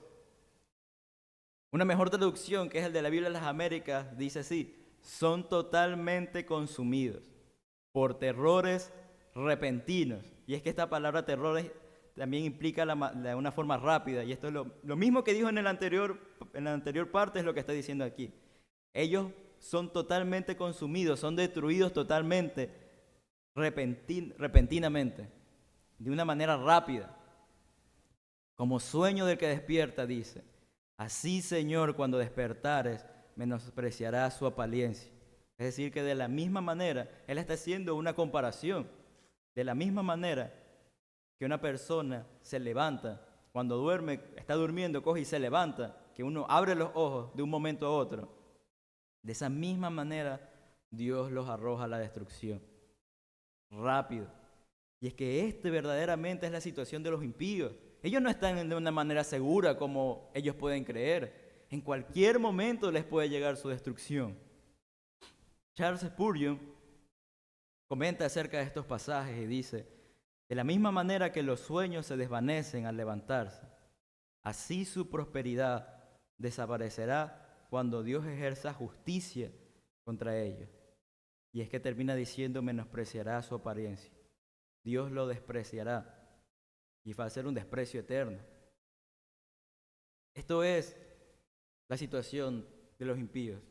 Una mejor traducción, que es el de la Biblia de las Américas, dice así, son totalmente consumidos por terrores repentinos. Y es que esta palabra terrores también implica de una forma rápida. Y esto es lo mismo que dijo en la anterior parte, es lo que está diciendo aquí. Ellos son totalmente consumidos, son destruidos totalmente, repentinamente, de una manera rápida. Como sueño del que despierta, dice. Así, Señor, cuando despertares, menospreciarás su apariencia. Es decir, que de la misma manera, Él está haciendo una comparación. De la misma manera que una persona se levanta, cuando duerme, está durmiendo, coge y se levanta, que uno abre los ojos de un momento a otro. De esa misma manera, Dios los arroja a la destrucción. Rápido. Y es que verdaderamente es la situación de los impíos. Ellos no están de una manera segura como ellos pueden creer. En cualquier momento les puede llegar su destrucción. Charles Spurgeon comenta acerca de estos pasajes y dice, de la misma manera que los sueños se desvanecen al levantarse, así su prosperidad desaparecerá cuando Dios ejerza justicia contra ellos. Y es que termina diciendo, menospreciará su apariencia. Dios lo despreciará y va a ser un desprecio eterno. Esto es la situación de los impíos.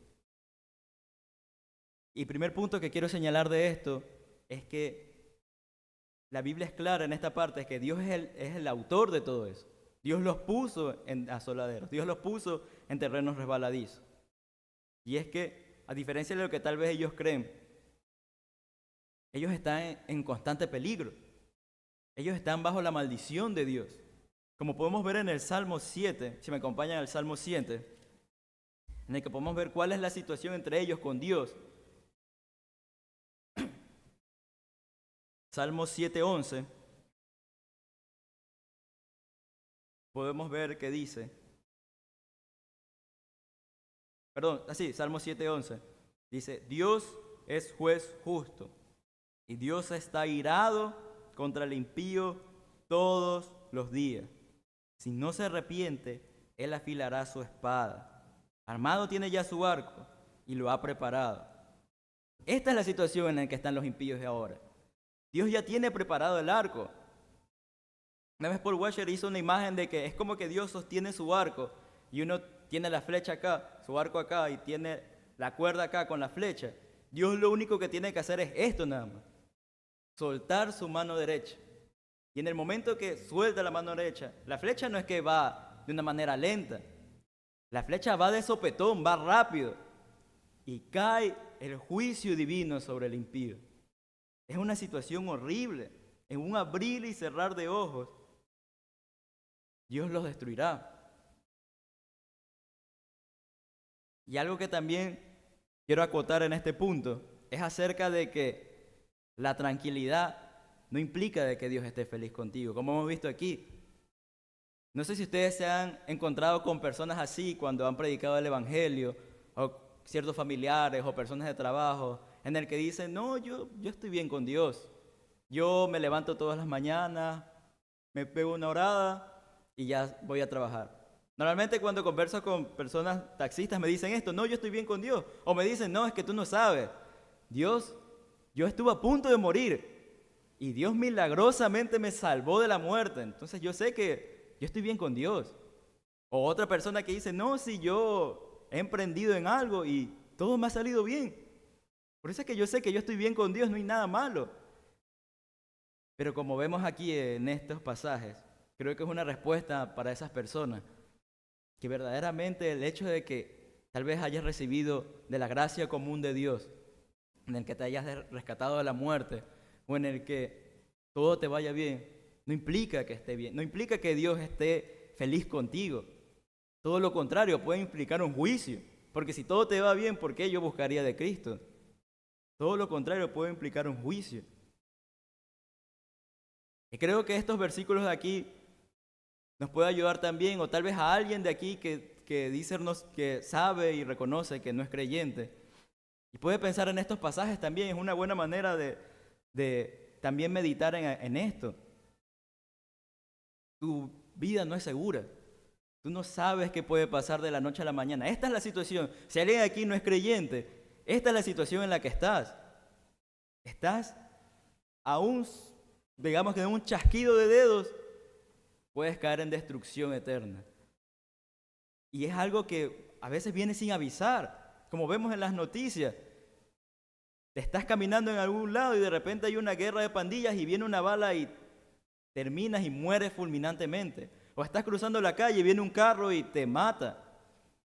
Y primer punto que quiero señalar de esto es que la Biblia es clara en esta parte, es que Dios es el autor de todo eso. Dios los puso en asoladeros, Dios los puso en terrenos resbaladizos. Y es que, a diferencia de lo que tal vez ellos creen, ellos están en constante peligro. Ellos están bajo la maldición de Dios. Como podemos ver en el Salmo 7, si me acompañan al Salmo 7, en el que podemos ver cuál es la situación entre ellos con Dios. Salmo 7:11, podemos ver que dice, Salmo 7:11, dice, Dios es juez justo y Dios está irado contra el impío todos los días. Si no se arrepiente, Él afilará su espada. Armado tiene ya su arco y lo ha preparado. Esta es la situación en la que están los impíos de ahora. Dios ya tiene preparado el arco. Una vez Paul Washer hizo una imagen de que es como que Dios sostiene su arco y uno tiene la flecha acá, su arco acá y tiene la cuerda acá con la flecha. Dios lo único que tiene que hacer es esto nada más, soltar su mano derecha. Y en el momento que suelta la mano derecha, la flecha no es que va de una manera lenta, la flecha va de sopetón, va rápido y cae el juicio divino sobre el impío. Es una situación horrible, en un abrir y cerrar de ojos, Dios los destruirá. Y algo que también quiero acotar en este punto es acerca de que la tranquilidad no implica de que Dios esté feliz contigo, como hemos visto aquí. No sé si ustedes se han encontrado con personas así cuando han predicado el Evangelio, o ciertos familiares o personas de trabajo, en el que dicen, no, yo estoy bien con Dios. Yo me levanto todas las mañanas, me pego una orada y ya voy a trabajar. Normalmente cuando converso con personas taxistas me dicen esto, no, yo estoy bien con Dios. O me dicen, no, es que tú no sabes. Dios, yo estuve a punto de morir y Dios milagrosamente me salvó de la muerte. Entonces yo sé que yo estoy bien con Dios. O otra persona que dice, no, si yo he emprendido en algo y todo me ha salido bien. Por eso es que yo sé que yo estoy bien con Dios, no hay nada malo. Pero como vemos aquí en estos pasajes, creo que es una respuesta para esas personas, que verdaderamente el hecho de que tal vez hayas recibido de la gracia común de Dios, en el que te hayas rescatado de la muerte, o en el que todo te vaya bien, no implica que esté bien, no implica que Dios esté feliz contigo. Todo lo contrario, puede implicar un juicio, porque si todo te va bien, ¿por qué yo buscaría de Cristo? Todo lo contrario puede implicar un juicio. Y creo que estos versículos de aquí nos puede ayudar también, o tal vez a alguien de aquí que dicernos que sabe y reconoce que no es creyente. Y puede pensar en estos pasajes también, es una buena manera de también meditar en esto. Tu vida no es segura. Tú no sabes qué puede pasar de la noche a la mañana. Esta es la situación. Si alguien aquí no es creyente, esta es la situación en la que estás. Estás aún, digamos que en un chasquido de dedos, puedes caer en destrucción eterna. Y es algo que a veces viene sin avisar, como vemos en las noticias. Estás caminando en algún lado y de repente hay una guerra de pandillas y viene una bala y terminas y mueres fulminantemente. O estás cruzando la calle y viene un carro y te mata.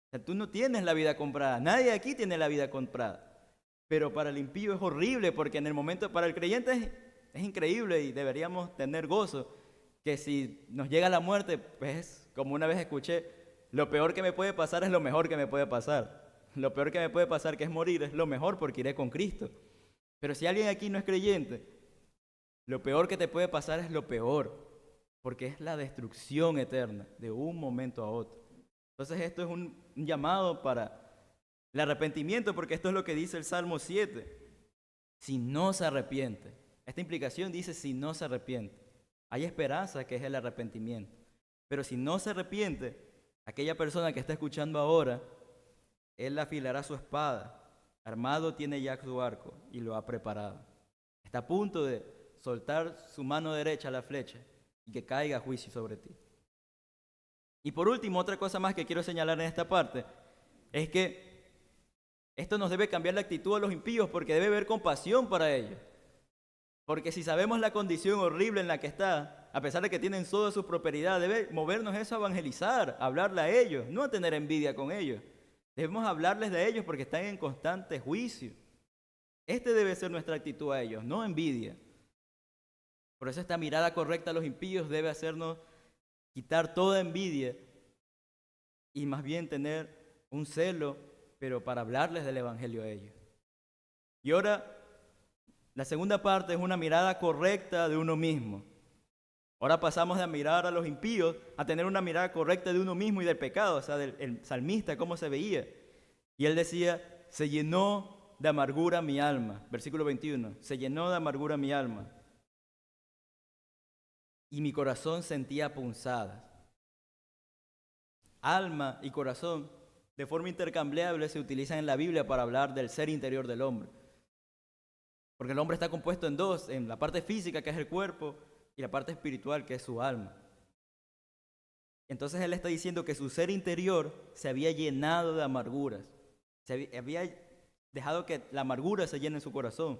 O sea, tú no tienes la vida comprada. Nadie aquí tiene la vida comprada. Pero para el impío es horrible porque en el momento, para el creyente es increíble y deberíamos tener gozo. Que si nos llega la muerte, pues como una vez escuché, lo peor que me puede pasar es lo mejor que me puede pasar. Lo peor que me puede pasar, que es morir, es lo mejor porque iré con Cristo. Pero si alguien aquí no es creyente, lo peor que te puede pasar es lo peor, porque es la destrucción eterna de un momento a otro. Entonces esto es un llamado para el arrepentimiento, porque esto es lo que dice el Salmo 7. Si no se arrepiente, esta implicación dice si no se arrepiente. Hay esperanza, que es el arrepentimiento. Pero si no se arrepiente, aquella persona que está escuchando ahora, él afilará su espada, armado tiene ya su arco y lo ha preparado. Está a punto de soltar su mano derecha a la flecha y que caiga juicio sobre ti. Y por último, otra cosa más que quiero señalar en esta parte, es que esto nos debe cambiar la actitud a los impíos porque debe haber compasión para ellos. Porque si sabemos la condición horrible en la que está, a pesar de que tienen toda su prosperidad, debe movernos eso a evangelizar, a hablarle a ellos, no a tener envidia con ellos. Debemos hablarles de ellos porque están en constante juicio. Este debe ser nuestra actitud a ellos, no envidia. Por eso esta mirada correcta a los impíos debe hacernos quitar toda envidia y más bien tener un celo, pero para hablarles del evangelio a ellos. Y ahora, la segunda parte es una mirada correcta de uno mismo. Ahora pasamos de mirar a los impíos a tener una mirada correcta de uno mismo y del pecado, o sea, del salmista, cómo se veía. Y él decía, se llenó de amargura mi alma. Versículo 21, se llenó de amargura mi alma. Y mi corazón sentía punzadas. Alma y corazón, de forma intercambiable, se utilizan en la Biblia para hablar del ser interior del hombre. Porque el hombre está compuesto en dos, en la parte física, que es el cuerpo, y la parte espiritual, que es su alma. Entonces él está diciendo que su ser interior se había llenado de amarguras. Había dejado que la amargura se llene en su corazón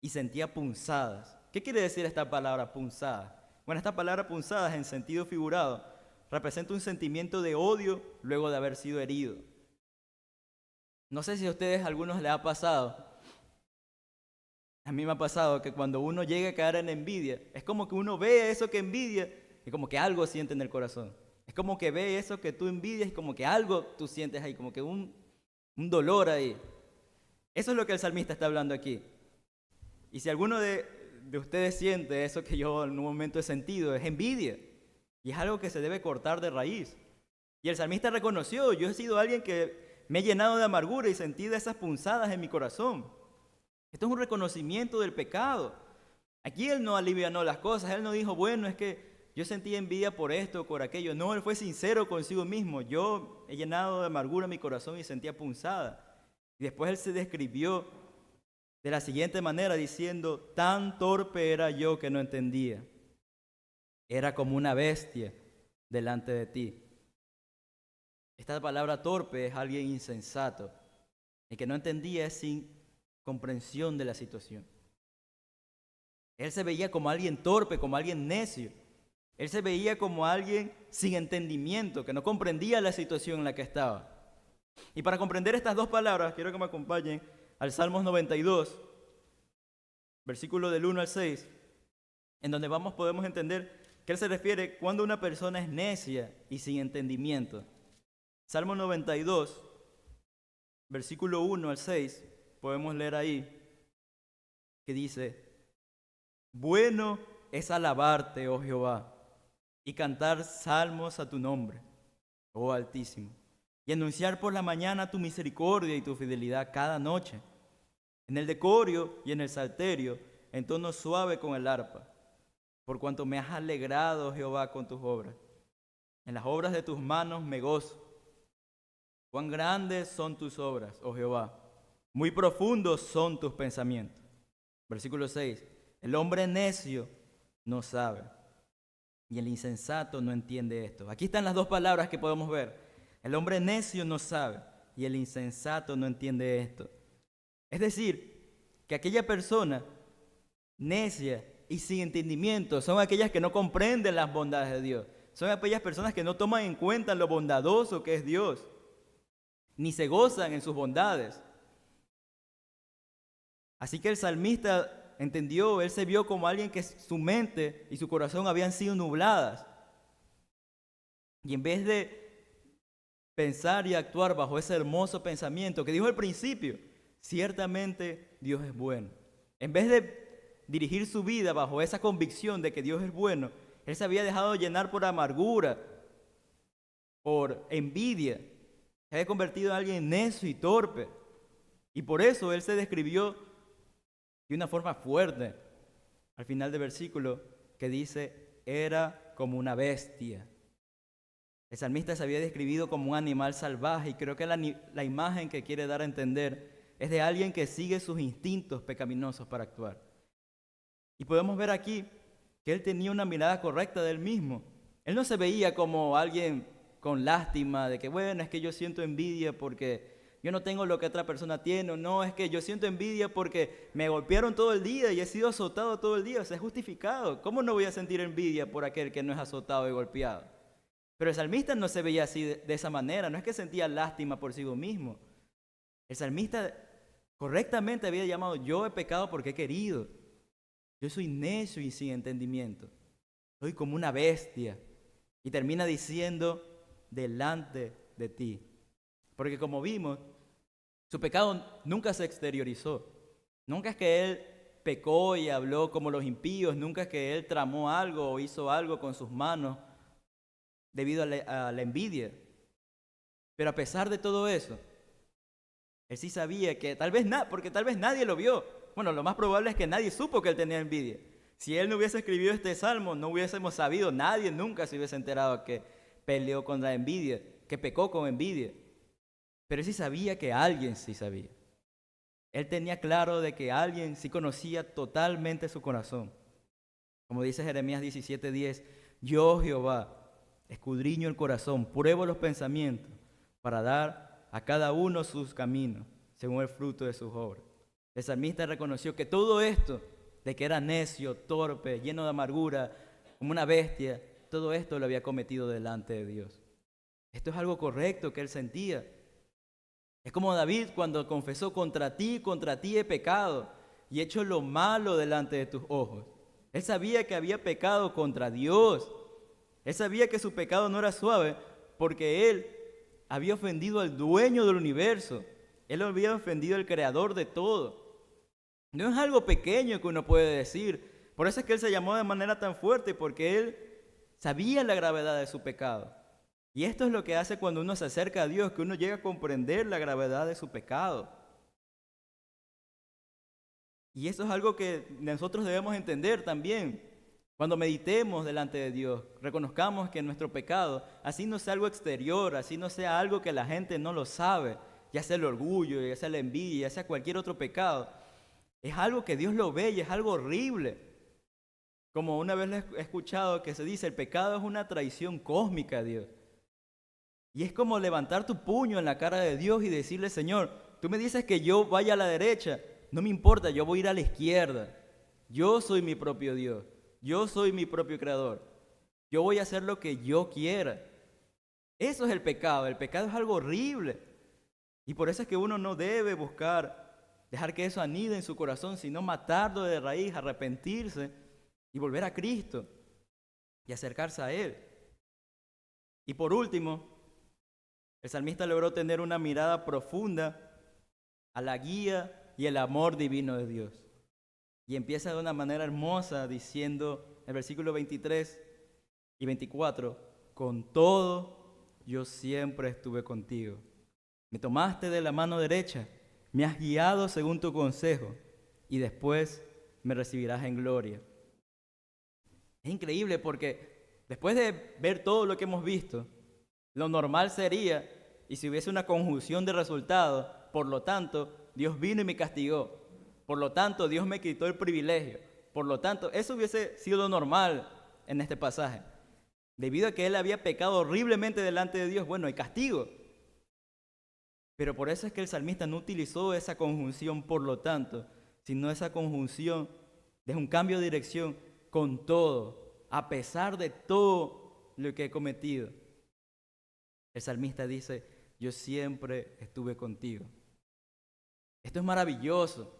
y sentía punzadas. ¿Qué quiere decir esta palabra punzada? Bueno, esta palabra punzadas en sentido figurado representa un sentimiento de odio luego de haber sido herido. No sé si a ustedes, a algunos les ha pasado. A mí me ha pasado que cuando uno llega a caer en envidia, es como que uno ve eso que envidia y como que algo siente en el corazón. Es como que ve eso que tú envidias y como que algo tú sientes ahí, como que un dolor ahí. Eso es lo que el salmista está hablando aquí. Y si alguno de ustedes siente eso que yo en un momento he sentido, es envidia. Y es algo que se debe cortar de raíz. Y el salmista reconoció, yo he sido alguien que me he llenado de amargura y sentido esas punzadas en mi corazón. Esto es un reconocimiento del pecado. Aquí él no alivianó las cosas, él no dijo, bueno, es que yo sentí envidia por esto o por aquello. No, él fue sincero consigo mismo. Yo he llenado de amargura mi corazón y sentía punzada. Y después él se describió de la siguiente manera diciendo, tan torpe era yo que no entendía. Era como una bestia delante de ti. Esta palabra torpe es alguien insensato. El que no entendía es sin comprensión de la situación. Él se veía como alguien torpe, como alguien necio. Él se veía como alguien sin entendimiento, que no comprendía la situación en la que estaba. Y para comprender estas dos palabras, quiero que me acompañen al Salmos 92, versículo del 1 al 6, en donde podemos entender que él se refiere cuando una persona es necia y sin entendimiento. Salmo 92, versículo 1 al 6, podemos leer ahí, que dice, bueno es alabarte, oh Jehová, y cantar salmos a tu nombre, oh Altísimo, y anunciar por la mañana tu misericordia y tu fidelidad cada noche, en el decorio y en el salterio, en tono suave con el arpa, por cuanto me has alegrado, Jehová, con tus obras. En las obras de tus manos me gozo. Cuán grandes son tus obras, oh Jehová, muy profundos son tus pensamientos. Versículo 6, el hombre necio no sabe, y el insensato no entiende esto. Aquí están las dos palabras que podemos ver. El hombre necio no sabe, y el insensato no entiende esto. Es decir, que aquella persona necia y sin entendimiento son aquellas que no comprenden las bondades de Dios. Son aquellas personas que no toman en cuenta lo bondadoso que es Dios, ni se gozan en sus bondades. Así que el salmista entendió, él se vio como alguien que su mente y su corazón habían sido nubladas. Y en vez de pensar y actuar bajo ese hermoso pensamiento que dijo al principio, ciertamente Dios es bueno. En vez de dirigir su vida bajo esa convicción de que Dios es bueno, él se había dejado llenar por amargura, por envidia. Se había convertido en alguien necio y torpe. Y por eso él se describió de una forma fuerte al final del versículo que dice, era como una bestia. El salmista se había describido como un animal salvaje y creo que la imagen que quiere dar a entender es de alguien que sigue sus instintos pecaminosos para actuar. Y podemos ver aquí que él tenía una mirada correcta de él mismo. Él no se veía como alguien con lástima de que, bueno, es que yo siento envidia porque yo no tengo lo que otra persona tiene, o no, es que yo siento envidia porque me golpearon todo el día y he sido azotado todo el día, o sea, es justificado. ¿Cómo no voy a sentir envidia por aquel que no es azotado y golpeado? Pero el salmista no se veía así de esa manera, no es que sentía lástima por sí mismo. El salmista correctamente había llamado, yo he pecado porque he querido. Yo soy necio y sin entendimiento. Soy como una bestia. Y termina diciendo, delante de ti. Porque como vimos, su pecado nunca se exteriorizó. Nunca es que él pecó y habló como los impíos. Nunca es que él tramó algo o hizo algo con sus manos debido a la envidia. Pero a pesar de todo eso, él sí sabía que porque tal vez nadie lo vio. Bueno, lo más probable es que nadie supo que él tenía envidia. Si él no hubiese escrito este salmo, no hubiésemos sabido, nadie nunca se hubiese enterado que peleó contra la envidia, que pecó con envidia. Pero él sí sabía que alguien sí sabía. Él tenía claro de que alguien sí conocía totalmente su corazón. Como dice Jeremías 17:10, yo, Jehová, escudriño el corazón, pruebo los pensamientos, para dar a cada uno sus caminos, según el fruto de sus obras. El salmista reconoció que todo esto, de que era necio, torpe, lleno de amargura, como una bestia, todo esto lo había cometido delante de Dios. Esto es algo correcto que él sentía. Es como David cuando confesó: contra ti he pecado y he hecho lo malo delante de tus ojos. Él sabía que había pecado contra Dios. Él sabía que su pecado no era suave porque él había ofendido al dueño del universo. Él había ofendido al creador de todo. No es algo pequeño que uno puede decir. Por eso es que él se llamó de manera tan fuerte, porque él sabía la gravedad de su pecado. Y esto es lo que hace cuando uno se acerca a Dios, que uno llega a comprender la gravedad de su pecado. Y eso es algo que nosotros debemos entender también. Cuando meditemos delante de Dios, reconozcamos que nuestro pecado, así no sea algo exterior, así no sea algo que la gente no lo sabe, ya sea el orgullo, ya sea la envidia, ya sea cualquier otro pecado, es algo que Dios lo ve y es algo horrible. Como una vez he escuchado que se dice: el pecado es una traición cósmica a Dios. Y es como levantar tu puño en la cara de Dios y decirle: Señor, tú me dices que yo vaya a la derecha, no me importa, yo voy a ir a la izquierda. Yo soy mi propio Dios, yo soy mi propio creador, yo voy a hacer lo que yo quiera. Eso es el pecado es algo horrible. Y por eso es que uno no debe dejar que eso anide en su corazón, sino matarlo de raíz, arrepentirse y volver a Cristo y acercarse a Él. Y por último, el salmista logró tener una mirada profunda a la guía y el amor divino de Dios. Y empieza de una manera hermosa diciendo en el versículo 23 y 24: con todo yo siempre estuve contigo. Me tomaste de la mano derecha, me has guiado según tu consejo, y después me recibirás en gloria. Es increíble porque después de ver todo lo que hemos visto, lo normal sería, y si hubiese una conjunción de resultados, por lo tanto, Dios vino y me castigó. Por lo tanto, Dios me quitó el privilegio. Por lo tanto, eso hubiese sido lo normal en este pasaje. Debido a que él había pecado horriblemente delante de Dios, bueno, hay castigo. Pero por eso es que el salmista no utilizó esa conjunción por lo tanto, sino esa conjunción de un cambio de dirección con todo, a pesar de todo lo que he cometido. El salmista dice: yo siempre estuve contigo. Esto es maravilloso,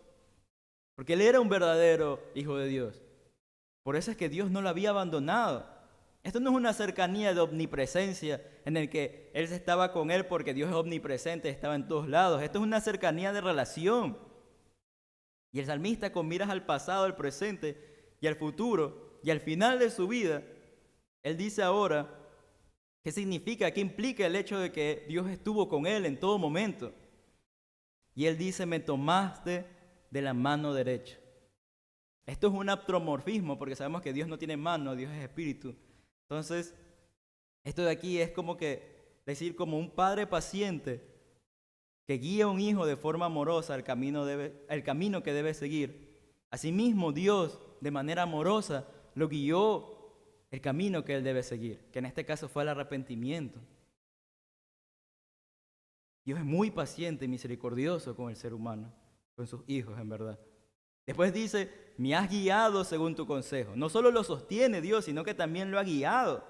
porque él era un verdadero hijo de Dios. Por eso es que Dios no lo había abandonado. Esto no es una cercanía de omnipresencia en el que él estaba con él porque Dios es omnipresente, estaba en todos lados. Esto es una cercanía de relación. Y el salmista, con miras al pasado, al presente y al futuro y al final de su vida, él dice ahora: ¿qué significa? ¿Qué implica el hecho de que Dios estuvo con él en todo momento? Y él dice: me tomaste de la mano derecha. Esto es un antropomorfismo porque sabemos que Dios no tiene mano, Dios es espíritu. Entonces, esto de aquí es como que decir como un padre paciente que guía a un hijo de forma amorosa el camino que debe seguir. Asimismo, Dios de manera amorosa lo guió el camino que él debe seguir, que en este caso fue el arrepentimiento. Dios es muy paciente y misericordioso con el ser humano, con sus hijos en verdad. Después dice: me has guiado según tu consejo. No solo lo sostiene Dios, sino que también lo ha guiado.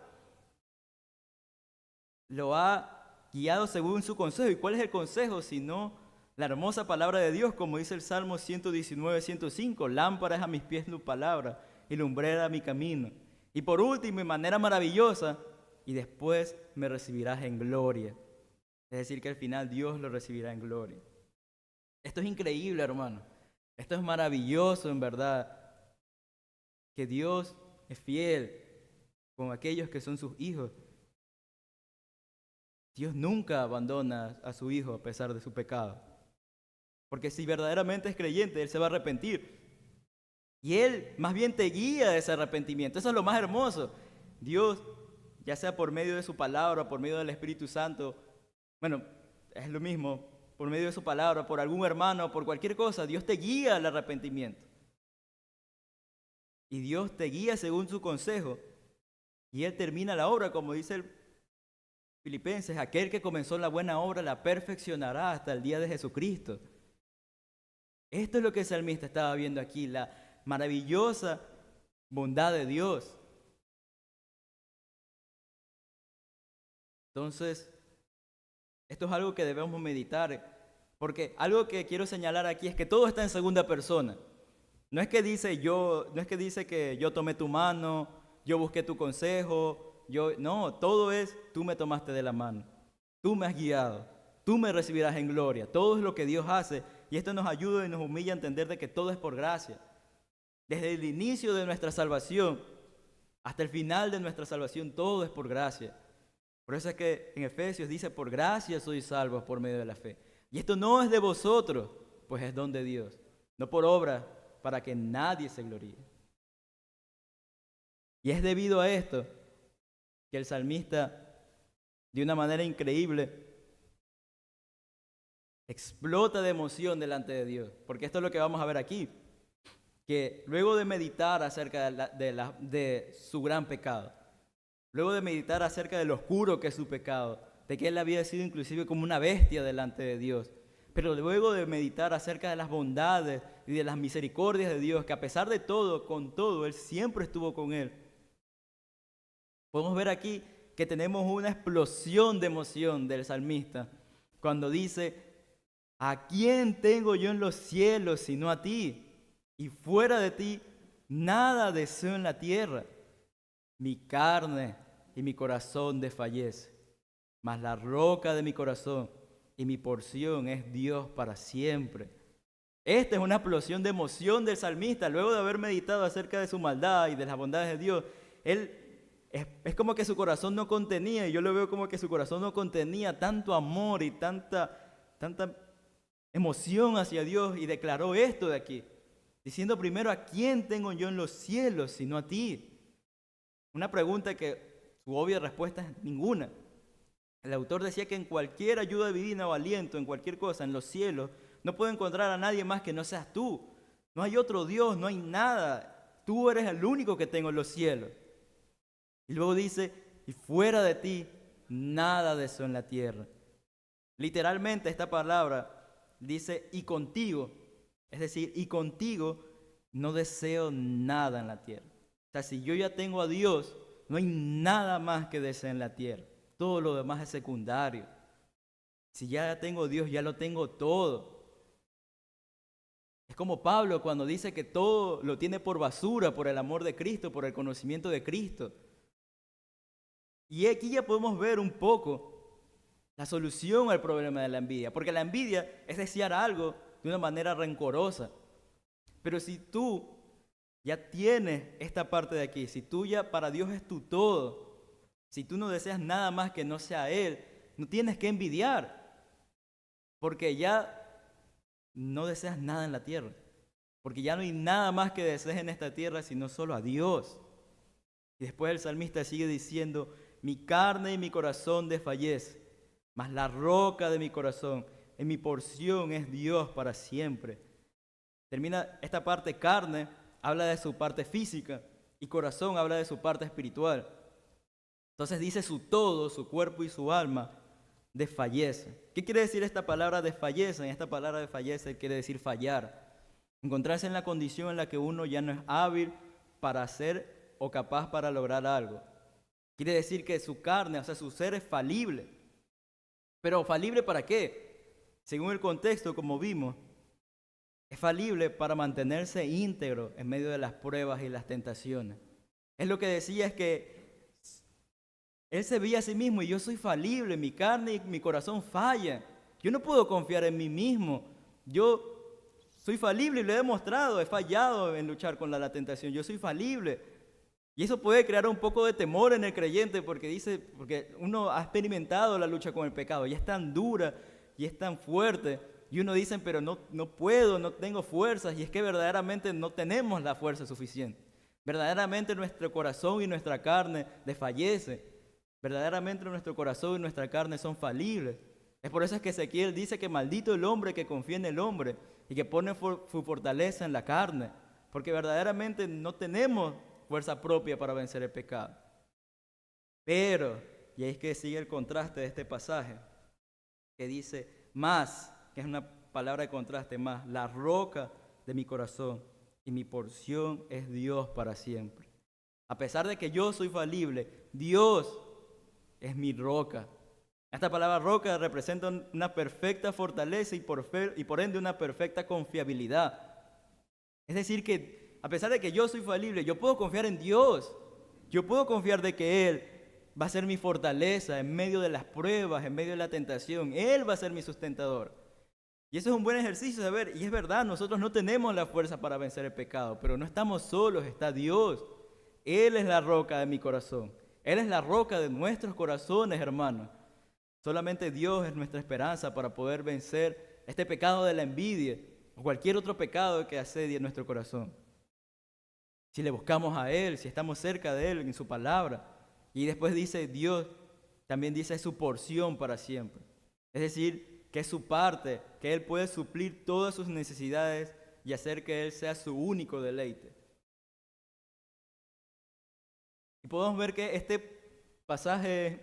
Lo ha guiado según su consejo. ¿Y cuál es el consejo? Sino la hermosa palabra de Dios, como dice el Salmo 119, 105. Lámpara es a mis pies tu palabra y lumbrera a mi camino. Y por último, de manera maravillosa: y después me recibirás en gloria. Es decir, que al final Dios lo recibirá en gloria. Esto es increíble, hermano. Esto es maravilloso, en verdad. Que Dios es fiel con aquellos que son sus hijos. Dios nunca abandona a su hijo a pesar de su pecado. Porque si verdaderamente es creyente, Él se va a arrepentir. Y Él más bien te guía a ese arrepentimiento. Eso es lo más hermoso. Dios, ya sea por medio de su palabra, por medio del Espíritu Santo, bueno, es lo mismo, por medio de su palabra, por algún hermano, por cualquier cosa, Dios te guía al arrepentimiento. Y Dios te guía según su consejo. Y Él termina la obra, como dice el Filipenses, aquel que comenzó la buena obra la perfeccionará hasta el día de Jesucristo. Esto es lo que el salmista estaba viendo aquí, la maravillosa bondad de Dios. Entonces, esto es algo que debemos meditar, porque algo que quiero señalar aquí es que todo está en segunda persona. No es que dice que yo tomé tu mano, yo busqué tu consejo, no, todo es tú me tomaste de la mano, tú me has guiado, tú me recibirás en gloria. Todo es lo que Dios hace, y esto nos ayuda y nos humilla a entender de que todo es por gracia. Desde el inicio de nuestra salvación hasta el final de nuestra salvación, todo es por gracia. Por eso es que en Efesios dice, por gracia sois salvos por medio de la fe. Y esto no es de vosotros, pues es don de Dios, no por obra, para que nadie se gloríe. Y es debido a esto que el salmista, de una manera increíble, explota de emoción delante de Dios. Porque esto es lo que vamos a ver aquí, que luego de meditar acerca de su gran pecado, luego de meditar acerca de lo oscuro que es su pecado, de que él había sido inclusive como una bestia delante de Dios, pero luego de meditar acerca de las bondades y de las misericordias de Dios, que a pesar de todo, con todo, Él siempre estuvo con él, podemos ver aquí que tenemos una explosión de emoción del salmista cuando dice, ¿a quién tengo yo en los cielos sino a ti? Y fuera de ti, nada deseo en la tierra. Mi carne y mi corazón desfallece, mas la roca de mi corazón y mi porción es Dios para siempre. Esta es una explosión de emoción del salmista. Luego de haber meditado acerca de su maldad y de las bondades de Dios, es como que su corazón no contenía, y yo lo veo como que su corazón no contenía tanto amor y tanta emoción hacia Dios, y declaró esto de aquí, diciendo primero, ¿a quién tengo yo en los cielos sino a ti? Una pregunta que su obvia respuesta es ninguna. El autor decía que en cualquier ayuda divina o aliento, en cualquier cosa, en los cielos, no puedo encontrar a nadie más que no seas tú. No hay otro Dios, no hay nada. Tú eres el único que tengo en los cielos. Y luego dice, y fuera de ti, nada deseo en la tierra. Literalmente esta palabra dice, y contigo, es decir, y contigo no deseo nada en la tierra. O sea, si yo ya tengo a Dios, no hay nada más que deseo en la tierra. Todo lo demás es secundario. Si ya tengo a Dios, ya lo tengo todo. Es como Pablo cuando dice que todo lo tiene por basura, por el amor de Cristo, por el conocimiento de Cristo. Y aquí ya podemos ver un poco la solución al problema de la envidia. Porque la envidia es desear algo de una manera rencorosa. Pero si tú ya tienes esta parte de aquí, si tú ya para Dios es tu todo, si tú no deseas nada más que no sea Él, no tienes que envidiar, porque ya no deseas nada en la tierra, porque ya no hay nada más que desees en esta tierra sino solo a Dios. Y después el salmista sigue diciendo, mi carne y mi corazón desfallece, mas la roca de mi corazón, en mi porción es Dios para siempre. Termina esta parte, carne habla de su parte física y corazón habla de su parte espiritual. Entonces dice su todo, su cuerpo y su alma desfallece. ¿Qué quiere decir esta palabra desfallece? Esta palabra desfallece quiere decir fallar. Encontrarse en la condición en la que uno ya no es hábil para hacer o capaz para lograr algo. Quiere decir que su carne, o sea, su ser es falible. ¿Pero falible para qué? Según el contexto, como vimos, es falible para mantenerse íntegro en medio de las pruebas y las tentaciones. Es lo que decía, es que él se veía a sí mismo, y yo soy falible, mi carne y mi corazón fallan. Yo no puedo confiar en mí mismo. Yo soy falible y lo he demostrado, he fallado en luchar con la tentación. Yo soy falible. Y eso puede crear un poco de temor en el creyente porque uno ha experimentado la lucha con el pecado y es tan dura y es tan fuerte. Y uno dice, pero no puedo, no tengo fuerzas. Y es que verdaderamente no tenemos la fuerza suficiente. Verdaderamente nuestro corazón y nuestra carne desfallece. Verdaderamente nuestro corazón y nuestra carne son falibles. Es por eso es que Ezequiel dice que maldito el hombre que confía en el hombre y que pone su fortaleza en la carne, porque verdaderamente no tenemos fuerza propia para vencer el pecado. Pero, y ahí es que sigue el contraste de este pasaje, que dice, más, que es una palabra de contraste, más, la roca de mi corazón y mi porción es Dios para siempre. A pesar de que yo soy falible, Dios es mi roca. Esta palabra roca representa una perfecta fortaleza y por ende una perfecta confiabilidad. Es decir, que a pesar de que yo soy falible, yo puedo confiar en Dios. Yo puedo confiar de que Él va a ser mi fortaleza en medio de las pruebas, en medio de la tentación. Él va a ser mi sustentador. Y eso es un buen ejercicio de ver. Y es verdad, nosotros no tenemos la fuerza para vencer el pecado, pero no estamos solos, está Dios. Él es la roca de mi corazón. Él es la roca de nuestros corazones, hermanos. Solamente Dios es nuestra esperanza para poder vencer este pecado de la envidia o cualquier otro pecado que asedie nuestro corazón. Si le buscamos a Él, si estamos cerca de Él en su palabra. Y después dice Dios, también dice su porción para siempre. Es decir, que es su parte, que Él puede suplir todas sus necesidades y hacer que Él sea su único deleite. Y podemos ver que este pasaje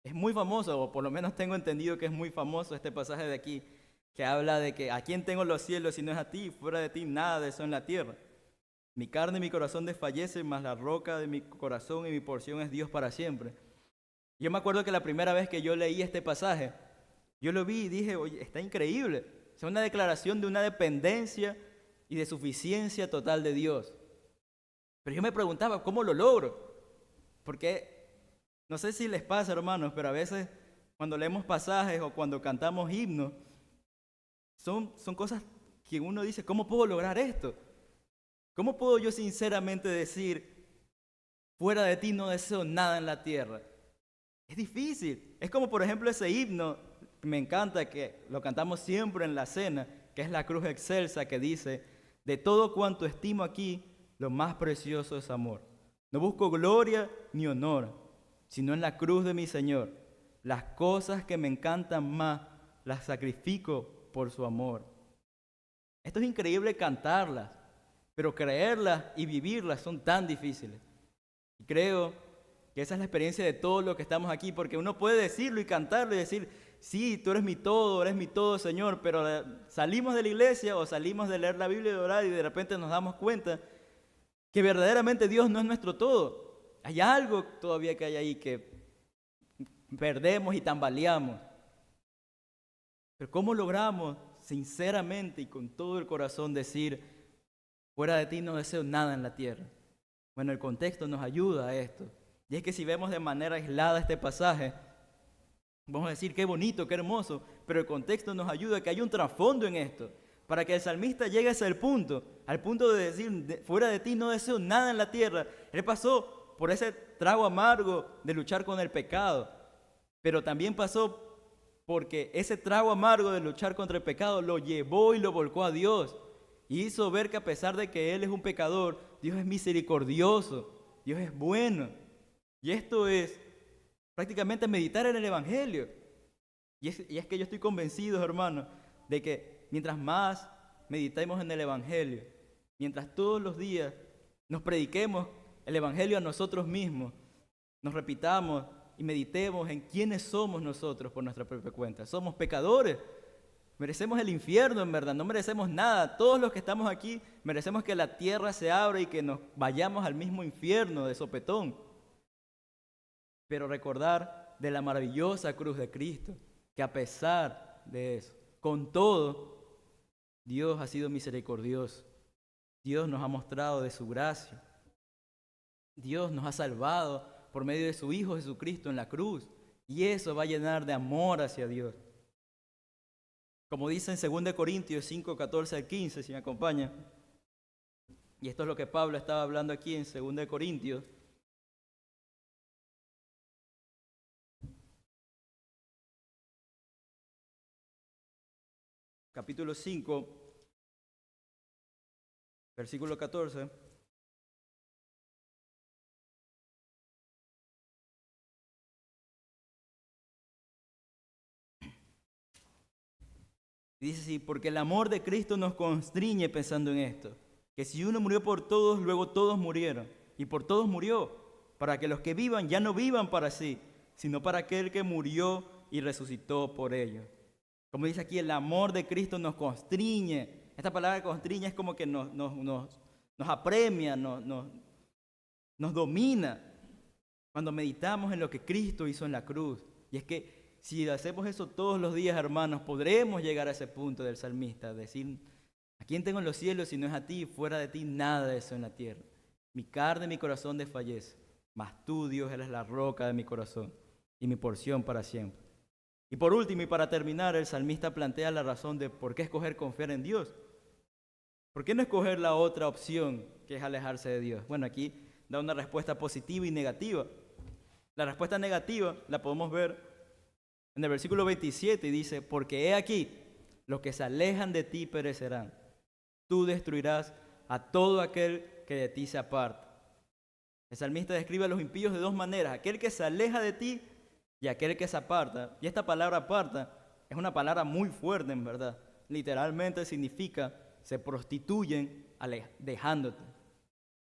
es muy famoso, o por lo menos tengo entendido que es muy famoso este pasaje de aquí, que habla de que ¿a quién tengo los cielos si no es a ti? Fuera de ti nada de eso en la tierra. Mi carne y mi corazón desfallecen, mas la roca de mi corazón y mi porción es Dios para siempre. Yo me acuerdo que la primera vez que yo leí este pasaje, yo lo vi y dije, oye, está increíble. Es una declaración de una dependencia y de suficiencia total de Dios. Pero yo me preguntaba, ¿cómo lo logro? Porque no sé si les pasa, hermanos, pero a veces cuando leemos pasajes o cuando cantamos himnos, son cosas que uno dice, ¿cómo puedo lograr esto? ¿Cómo puedo yo sinceramente decir, fuera de ti no deseo nada en la tierra? Es difícil. Es como por ejemplo ese himno, me encanta, que lo cantamos siempre en la cena, que es la cruz excelsa, que dice, de todo cuanto estimo aquí, lo más precioso es amor. No busco gloria ni honor, sino en la cruz de mi Señor. Las cosas que me encantan más, las sacrifico por su amor. Esto es increíble cantarlas, pero creerlas y vivirlas son tan difíciles. Y creo que esa es la experiencia de todos los que estamos aquí, porque uno puede decirlo y cantarlo y decir, sí, tú eres mi todo, Señor, pero salimos de la iglesia o salimos de leer la Biblia y de orar y de repente nos damos cuenta que verdaderamente Dios no es nuestro todo. Hay algo todavía que hay ahí que perdemos y tambaleamos. Pero ¿cómo logramos sinceramente y con todo el corazón decir, fuera de ti no deseo nada en la tierra? Bueno, el contexto nos ayuda a esto. Y es que si vemos de manera aislada este pasaje, vamos a decir qué bonito, qué hermoso, pero el contexto nos ayuda a que hay un trasfondo en esto. Para que el salmista llegue a ese punto, al punto de decir, fuera de ti no deseo nada en la tierra. Él pasó por ese trago amargo de luchar con el pecado, pero también pasó porque ese trago amargo de luchar contra el pecado lo llevó y lo volcó a Dios. Y hizo ver que a pesar de que él es un pecador, Dios es misericordioso, Dios es bueno. Y esto es prácticamente meditar en el Evangelio. Y es que yo estoy convencido, hermano, de que mientras más meditemos en el Evangelio, mientras todos los días nos prediquemos el Evangelio a nosotros mismos, nos repitamos y meditemos en quiénes somos nosotros por nuestra propia cuenta. Somos pecadores, merecemos el infierno en verdad, no merecemos nada. Todos los que estamos aquí merecemos que la tierra se abra y que nos vayamos al mismo infierno de sopetón. Pero recordar de la maravillosa cruz de Cristo, que a pesar de eso, con todo, Dios ha sido misericordioso. Dios nos ha mostrado de su gracia. Dios nos ha salvado por medio de su Hijo Jesucristo en la cruz. Y eso va a llenar de amor hacia Dios. Como dice en 2 Corintios 5, 14 al 15, si me acompaña. Y esto es lo que Pablo estaba hablando aquí en 2 Corintios. Capítulo 5, versículo 14. Dice así, porque el amor de Cristo nos constriñe pensando en esto, que si uno murió por todos, luego todos murieron, y por todos murió, para que los que vivan ya no vivan para sí, sino para aquel que murió y resucitó por ellos. Como dice aquí, el amor de Cristo nos constriñe. Esta palabra constriñe es como que nos apremia, nos domina cuando meditamos en lo que Cristo hizo en la cruz. Y es que si hacemos eso todos los días, hermanos, podremos llegar a ese punto del salmista, decir: ¿a quién tengo en los cielos si no es a ti? Fuera de ti nada de eso en la tierra. Mi carne y mi corazón desfallece, mas tú, Dios, eres la roca de mi corazón y mi porción para siempre. Y por último, y para terminar, el salmista plantea la razón de por qué escoger confiar en Dios. ¿Por qué no escoger la otra opción, que es alejarse de Dios? Bueno, aquí da una respuesta positiva y negativa. La respuesta negativa la podemos ver en el versículo 27 y dice: porque he aquí, los que se alejan de ti perecerán. Tú destruirás a todo aquel que de ti se aparta. El salmista describe a los impíos de dos maneras: aquel que se aleja de ti y aquel que se aparta. Y esta palabra aparta es una palabra muy fuerte, en verdad. Literalmente significa se prostituyen dejándote.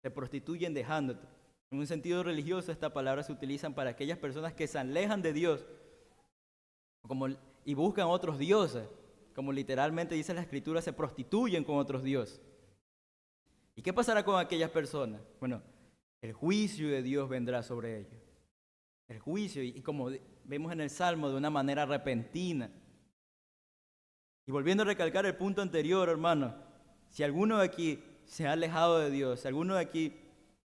Se prostituyen dejándote. En un sentido religioso, esta palabra se utiliza para aquellas personas que se alejan de Dios y buscan otros dioses. Como literalmente dice la Escritura, se prostituyen con otros dioses. ¿Y qué pasará con aquellas personas? Bueno, el juicio de Dios vendrá sobre ellos. El juicio, y como vemos en el Salmo, de una manera repentina. Y volviendo a recalcar el punto anterior, hermano, si alguno de aquí se ha alejado de Dios, si alguno de aquí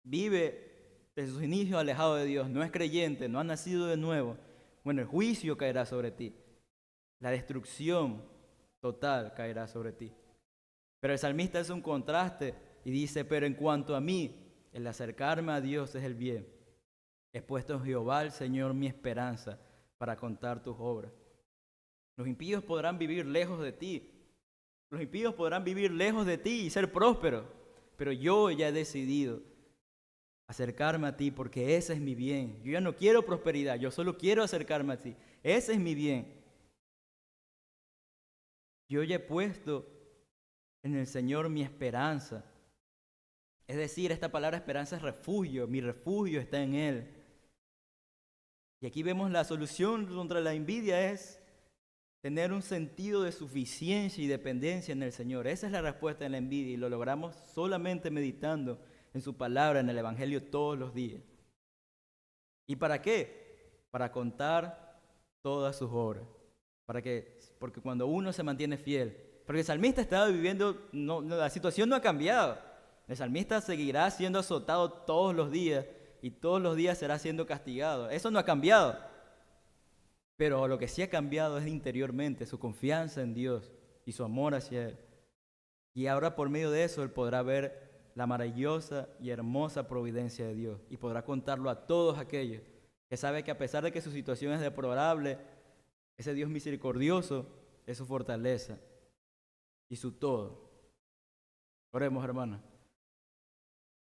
vive desde sus inicios alejado de Dios, no es creyente, no ha nacido de nuevo, bueno, el juicio caerá sobre ti. La destrucción total caerá sobre ti. Pero el salmista hace un contraste y dice: pero en cuanto a mí, el acercarme a Dios es el bien. He puesto en Jehová el Señor mi esperanza para contar tus obras. Los impíos podrán vivir lejos de ti. Los impíos podrán vivir lejos de ti y ser prósperos. Pero yo ya he decidido acercarme a ti porque ese es mi bien. Yo ya no quiero prosperidad, yo solo quiero acercarme a ti. Ese es mi bien. Yo ya he puesto en el Señor mi esperanza. Es decir, esta palabra esperanza es refugio. Mi refugio está en Él. Y aquí vemos la solución contra la envidia es tener un sentido de suficiencia y dependencia en el Señor. Esa es la respuesta en la envidia y lo logramos solamente meditando en su palabra, en el Evangelio todos los días. ¿Y para qué? Para contar todas sus obras. Porque cuando uno se mantiene fiel, porque el salmista estaba viviendo, la situación no ha cambiado. El salmista seguirá siendo azotado todos los días y todos los días será siendo castigado. Eso no ha cambiado. Pero lo que sí ha cambiado es interiormente su confianza en Dios y su amor hacia Él. Y ahora por medio de eso Él podrá ver la maravillosa y hermosa providencia de Dios y podrá contarlo a todos aquellos que saben que a pesar de que su situación es deplorable, ese Dios misericordioso es su fortaleza y su todo. Oremos, hermanos.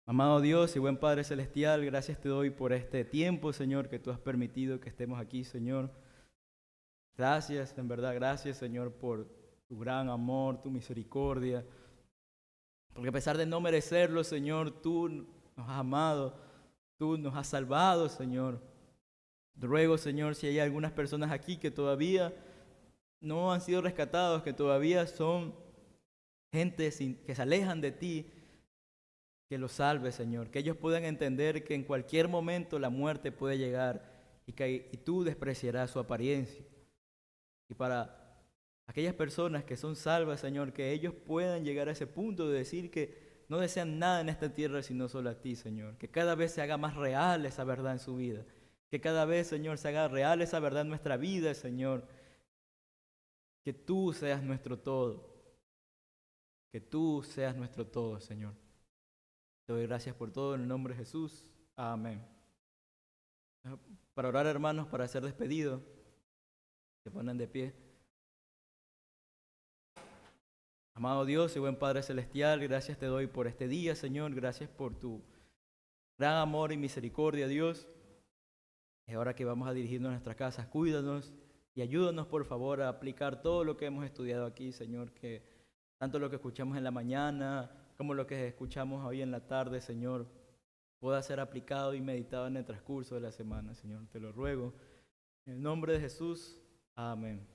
Amado Dios y buen Padre Celestial, gracias te doy por este tiempo, Señor, que tú has permitido que estemos aquí, Señor. Gracias, en verdad, gracias, Señor, por tu gran amor, tu misericordia. Porque a pesar de no merecerlo, Señor, tú nos has amado, tú nos has salvado, Señor. Ruego, Señor, si hay algunas personas aquí que todavía no han sido rescatados, que todavía son gente que se alejan de ti, que los salves, Señor. Que ellos puedan entender que en cualquier momento la muerte puede llegar y tú despreciarás su apariencia. Y para aquellas personas que son salvas, Señor, que ellos puedan llegar a ese punto de decir que no desean nada en esta tierra sino solo a ti, Señor. Que cada vez se haga más real esa verdad en su vida. Que cada vez, Señor, se haga real esa verdad en nuestra vida, Señor. Que tú seas nuestro todo. Que tú seas nuestro todo, Señor. Te doy gracias por todo en el nombre de Jesús. Amén. Para orar, hermanos, para ser despedidos, se ponen de pie. Amado Dios y buen Padre Celestial, gracias te doy por este día, Señor. Gracias por tu gran amor y misericordia, Dios. Y ahora que vamos a dirigirnos a nuestras casas, cuídanos y ayúdanos, por favor, a aplicar todo lo que hemos estudiado aquí, Señor. Que tanto lo que escuchamos en la mañana como lo que escuchamos hoy en la tarde, Señor, pueda ser aplicado y meditado en el transcurso de la semana, Señor. Te lo ruego. En el nombre de Jesús, amén.